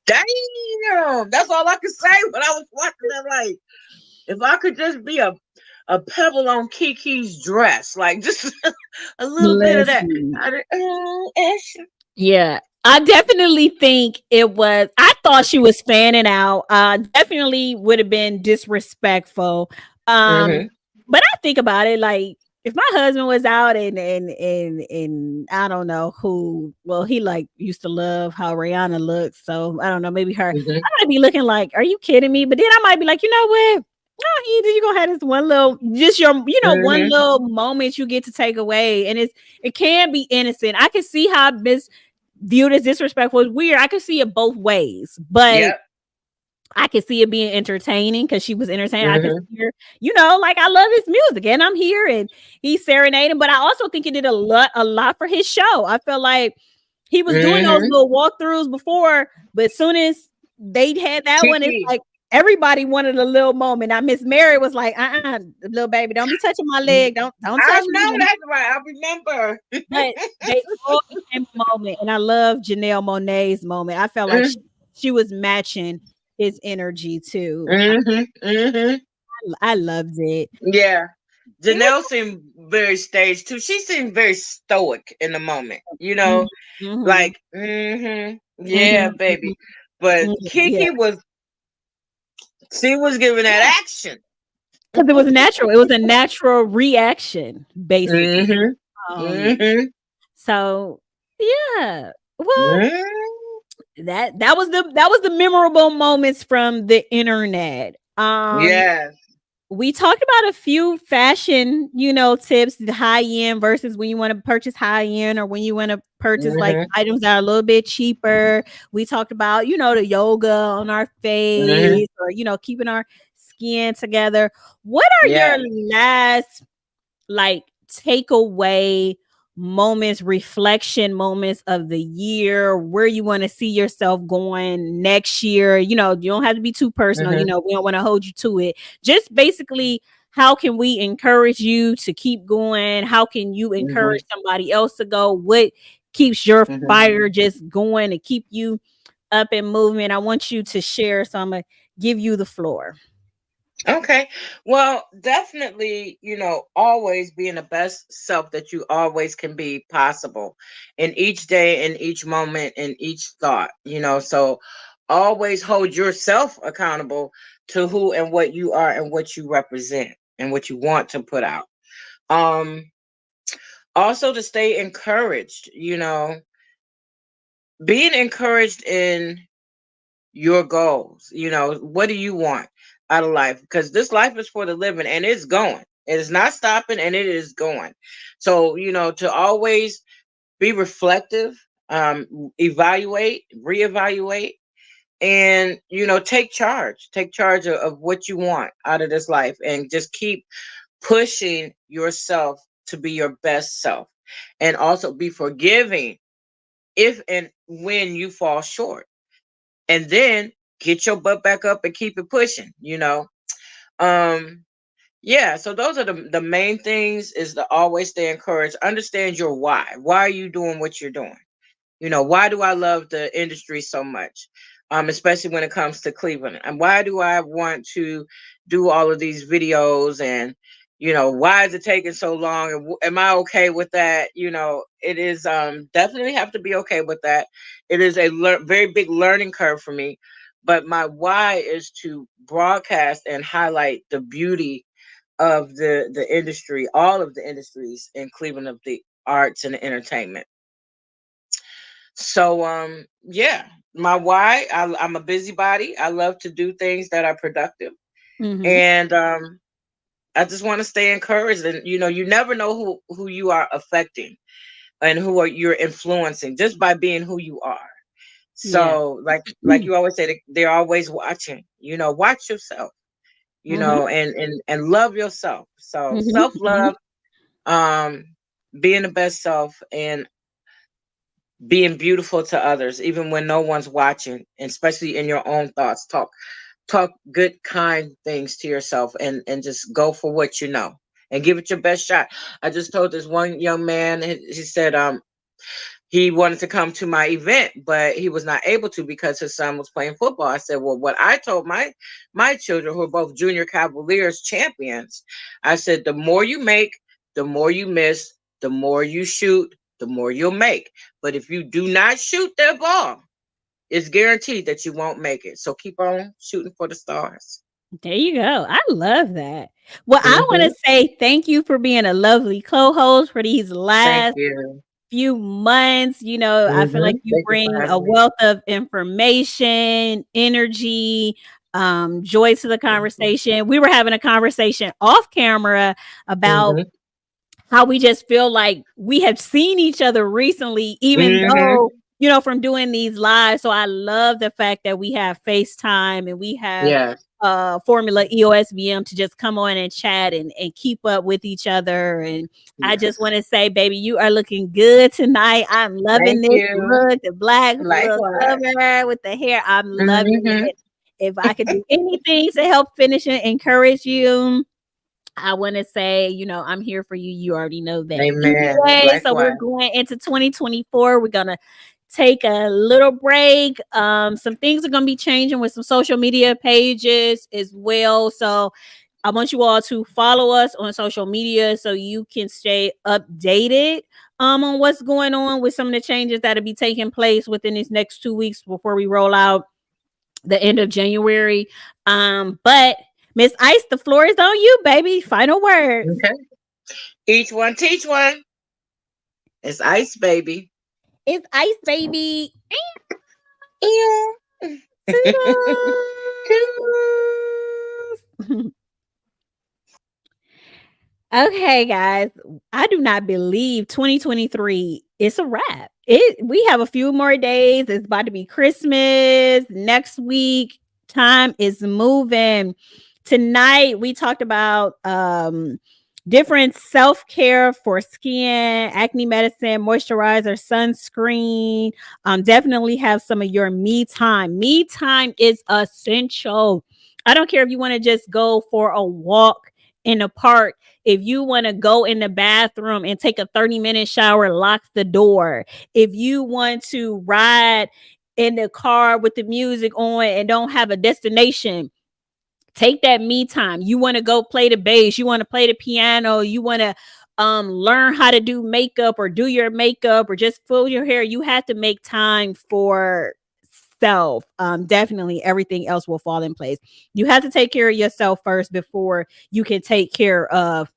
B: damn, that's all I could say when I was watching that. Like, if I could just be a pebble on Kiki's dress, like just a little bit of that.
A: Listen.
B: Ish.
A: Yeah. I definitely think it was. I thought she was fanning out. Definitely would have been disrespectful. Um,
B: Mm-hmm.
A: but I think about it like, if my husband was out and I don't know who, well, he like used to love how Rihanna looks, so I don't know, maybe her.
B: Mm-hmm.
A: I might be looking like, are you kidding me? But then I might be like, you know what? No, you gonna have this one little, just your, one
B: Mm-hmm.
A: little moment you get to take away, and it can be innocent. I can see how this viewed as disrespectful is weird. I can see it both ways, but
B: Yep.
A: I could see it being entertaining because she was entertaining. I could
B: Mm-hmm.
A: see her, like I love his music and I'm here and he's serenading, but I also think he did a lot for his show. I felt like he was doing those
B: Mm-hmm.
A: little walkthroughs before, but as soon as they had that one, it's
B: Kiki.
A: like everybody wanted a little moment. Now Miss Mary was like, little baby, don't be touching my leg. Don't
B: I
A: touch
B: know
A: me.
B: that's right. I remember.
A: But they all became a moment, and I love Janelle Monáe's moment. I felt like
B: Mm-hmm.
A: she was matching his energy too.
B: Mm-hmm. Mm-hmm.
A: I loved it.
B: Yeah.
A: It was
B: Janelle seemed very staged too. She seemed very stoic in the moment,
A: mhm, mhm,
B: like, yeah,
A: mhm,
B: baby.
A: mhm,
B: But
A: mhm, yeah.
B: Kiki she was giving that action.
A: because it was natural. It was a natural reaction, basically.
B: Mhm.
A: Um,
B: Mhm.
A: so yeah. Well,
B: Mhm.
A: that was the memorable moments from the internet.
B: Yes.
A: We talked about a few fashion, tips, the high end versus when you want to purchase high end or when you want to purchase like
B: Mhm.
A: items that are a little bit cheaper. We talked about, the yoga on our
B: Mhm.
A: face or, keeping our skin together. What are your
B: Yes.
A: last like takeaway moments, reflection moments of the year, where you want to see yourself going next year? You don't have to be too personal,
B: Mhm.
A: we don't want to hold you to it. Just basically, how can we encourage you to keep going? How can you encourage
B: Mhm.
A: somebody else to go? What keeps your
B: Mhm.
A: fire just going to keep you up and moving? I want you to share, so I'm gonna give you the floor.
B: Okay. Well, definitely, always being the best self that you always can be possible in each day, in each moment, in each thought, So always hold yourself accountable to who and what you are and what you represent and what you want to put out. Um, Also to stay encouraged, being encouraged in your goals. What do you want out of life? Because this life is for the living and it's going. It is not stopping and it is going. So, to always be reflective, evaluate, reevaluate, and, take charge. Take charge of what you want out of this life and just keep pushing yourself to be your best self. And also be forgiving if and when you fall short, and then get your butt back up and keep it pushing. um yeah, so those are the main things, is to always stay encouraged, understand your why are you doing what you're doing. Why do I love the industry so much? Especially when it comes to Cleveland. And why do I want to do all of these videos? And, why is it taking so long? And am I okay with that? It is definitely have to be okay with that. It is a very big learning curve for me. But my why is to broadcast and highlight the beauty of the industry, all of the industries in Cleveland, of the arts and entertainment. So yeah, my why, I'm a busybody. I love to do things that are productive.
A: Mm-hmm.
B: And I just want to stay encouraged. And you never know who you are affecting and who are you're influencing just by being who you are.
A: Yes.
B: So like you always say, they're always watching. Watch yourself,
A: Mm-hmm.
B: and love yourself. So
A: Mm-hmm.
B: self-love, um being the best self, and being beautiful to others even when no one's watching, and especially in your own thoughts. Talk good, kind things to yourself, and just go for what and give it your best shot. I just told this one young man, he said he wanted to come to my event, but he was not able to because his son was playing football. I said, well, what I told my children, who are both junior Cavaliers champions, I said, the more you make, the more you miss, the more you shoot, the more you'll make. But if you do not shoot that ball, it's guaranteed that you won't make it. So keep on shooting for the stars.
A: There you go. I love that. Well, I want
B: Hmm.
A: to say thank you for being a lovely co-host for these
B: Thank
A: last
B: you.
A: few months. I feel like you
B: Thank you for
A: bring a
B: having me.
A: wealth of information, energy, joy to the conversation. We were having a conversation off camera about
B: Hmm.
A: how we just feel like we have seen each other recently, even
B: Hmm.
A: though, from doing these lives. So I love the fact that we have FaceTime and we have
B: Yes.
A: Formula EOSBM to just come on and chat and keep up with each other. And I just
B: Yes.
A: want to say, baby, you are looking good tonight. I'm loving
B: Thank
A: this
B: you.
A: look, the black with the little
B: Likewise.
A: cover with the hair. I'm loving
B: Hmm.
A: it. If I could do anything to help finish and encourage you, I want to say, I'm here for you. You already know that.
B: Amen.
A: Anyway, so we're
B: Likewise.
A: going into 2024. We're going to take a little break. Some things are going to be changing with some social media pages as well. So I want you all to follow us on social media so you can stay updated on what's going on with some of the changes that'll be taking place within these next 2 weeks before we roll out the end of January. But Miss Ice, the floor is on you, baby. Final words.
B: Okay. Each one teach one. It's ice, baby.
A: It's Ice, baby.
B: Ew.
A: Toodles. Okay, guys. I do not believe 2023 is a wrap. We have a few more days. It's about to be Christmas next week. Time is moving. Tonight we talked about different self-care for skin, acne medicine, moisturizer, sunscreen. Definitely have some of your me time. Me time is essential. I don't care if you want to just go for a walk in the park. If you want to go in the bathroom and take a 30-minute shower, lock the door. If you want to ride in the car with the music on and don't have a destination, take that me time. You want to go play the bass, you want to play the piano, you want to learn how to do makeup or do your makeup or just fill your hair. You have to make time for self. Definitely everything else will fall in place. You have to take care of yourself first before you can take care of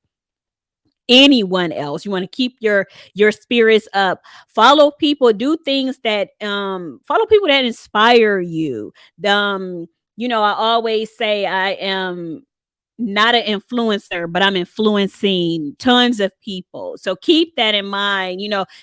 A: anyone else. You want to keep your spirits up. Follow people, do things that follow people that inspire you. I always say I am not an influencer, but I'm influencing tons of people. So keep that in mind.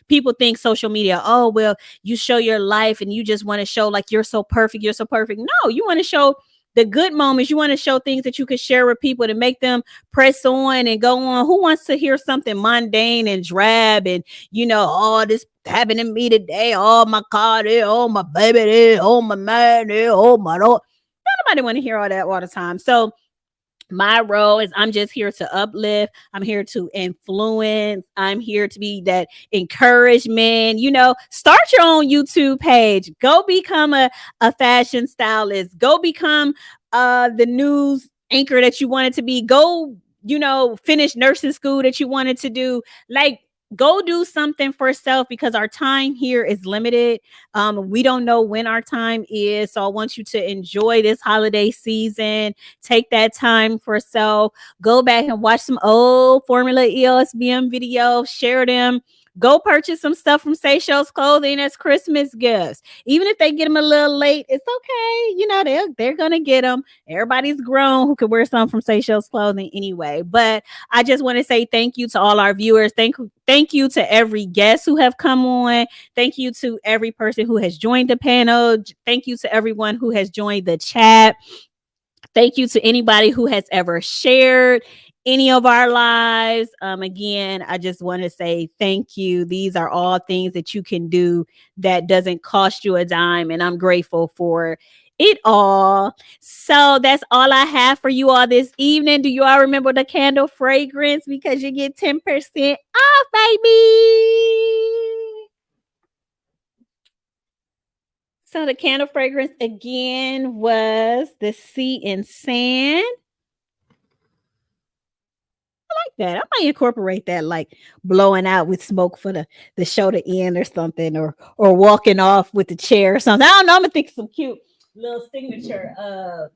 A: People think social media, oh, well, you show your life and you just want to show like you're so perfect. You're so perfect. No, you want to show the good moments. You want to show things that you can share with people to make them press on and go on. Who wants to hear something mundane and drab and, oh, this happened to me today. Oh, my car there. Oh, my baby there. Oh, my man there. Oh, my Lord. Nobody want to hear all that all the time. So my role is I'm just here to uplift. I'm here to influence. I'm here to be that encouragement. Start your own YouTube page. Go become a fashion stylist. Go become the news anchor that you wanted to be. Go, finish nursing school that you wanted to do. Like, go do something for self because our time here is limited. We don't know when our time is. So I want you to enjoy this holiday season. Take that time for self. Go back and watch some old Formula EOSBM videos. Share them. Go purchase some stuff from Show.s Clothing as Christmas gifts. Even if they get them a little late, it's okay. They're going to get them. Everybody's grown who could wear some from Show.s Clothing anyway. But I just want to say thank you to all our viewers. Thank you to every guest who have come on. Thank you to every person who has joined the panel. Thank you to everyone who has joined the chat. Thank you to anybody who has ever shared any of our lives. Again, I just want to say thank you. These are all things that you can do that doesn't cost you a dime. And I'm grateful for it all. So that's all I have for you all this evening. Do you all remember the candle fragrance? Because you get 10% off, baby. So the candle fragrance again was the Sea and Sand. I like that. I might incorporate that, like blowing out with smoke for the show to end or something, or walking off with the chair or something. I don't know. I'm gonna think of some cute little signature candle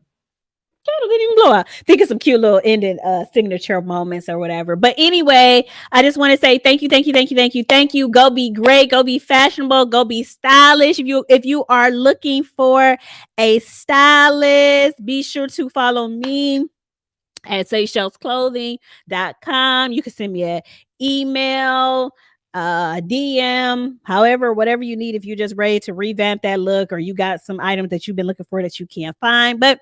A: didn't even blow out. Think of some cute little ending signature moments or whatever. But anyway, I just want to say thank you, thank you, thank you, thank you, thank you. Go be great, go be fashionable, go be stylish. If you are looking for a stylist, be sure to follow me at SeychellesClothing.com. You can send me an email, DM, however, whatever you need if you're just ready to revamp that look or you got some items that you've been looking for that you can't find. But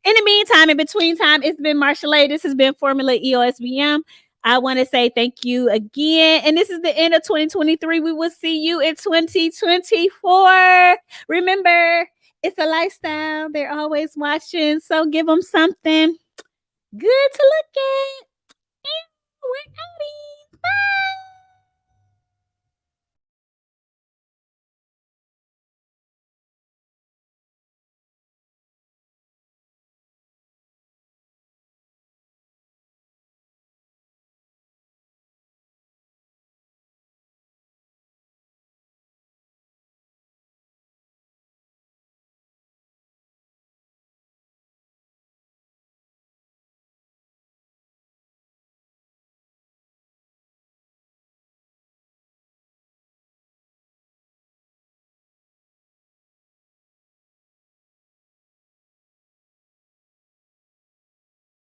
A: in the meantime, in between time, it's been Marchel'e. This has been Formula EOSBM. I want to say thank you again. And this is the end of 2023. We will see you in 2024. Remember, it's a lifestyle. They're always watching. So give them something good to look at. And we're outie. Bye.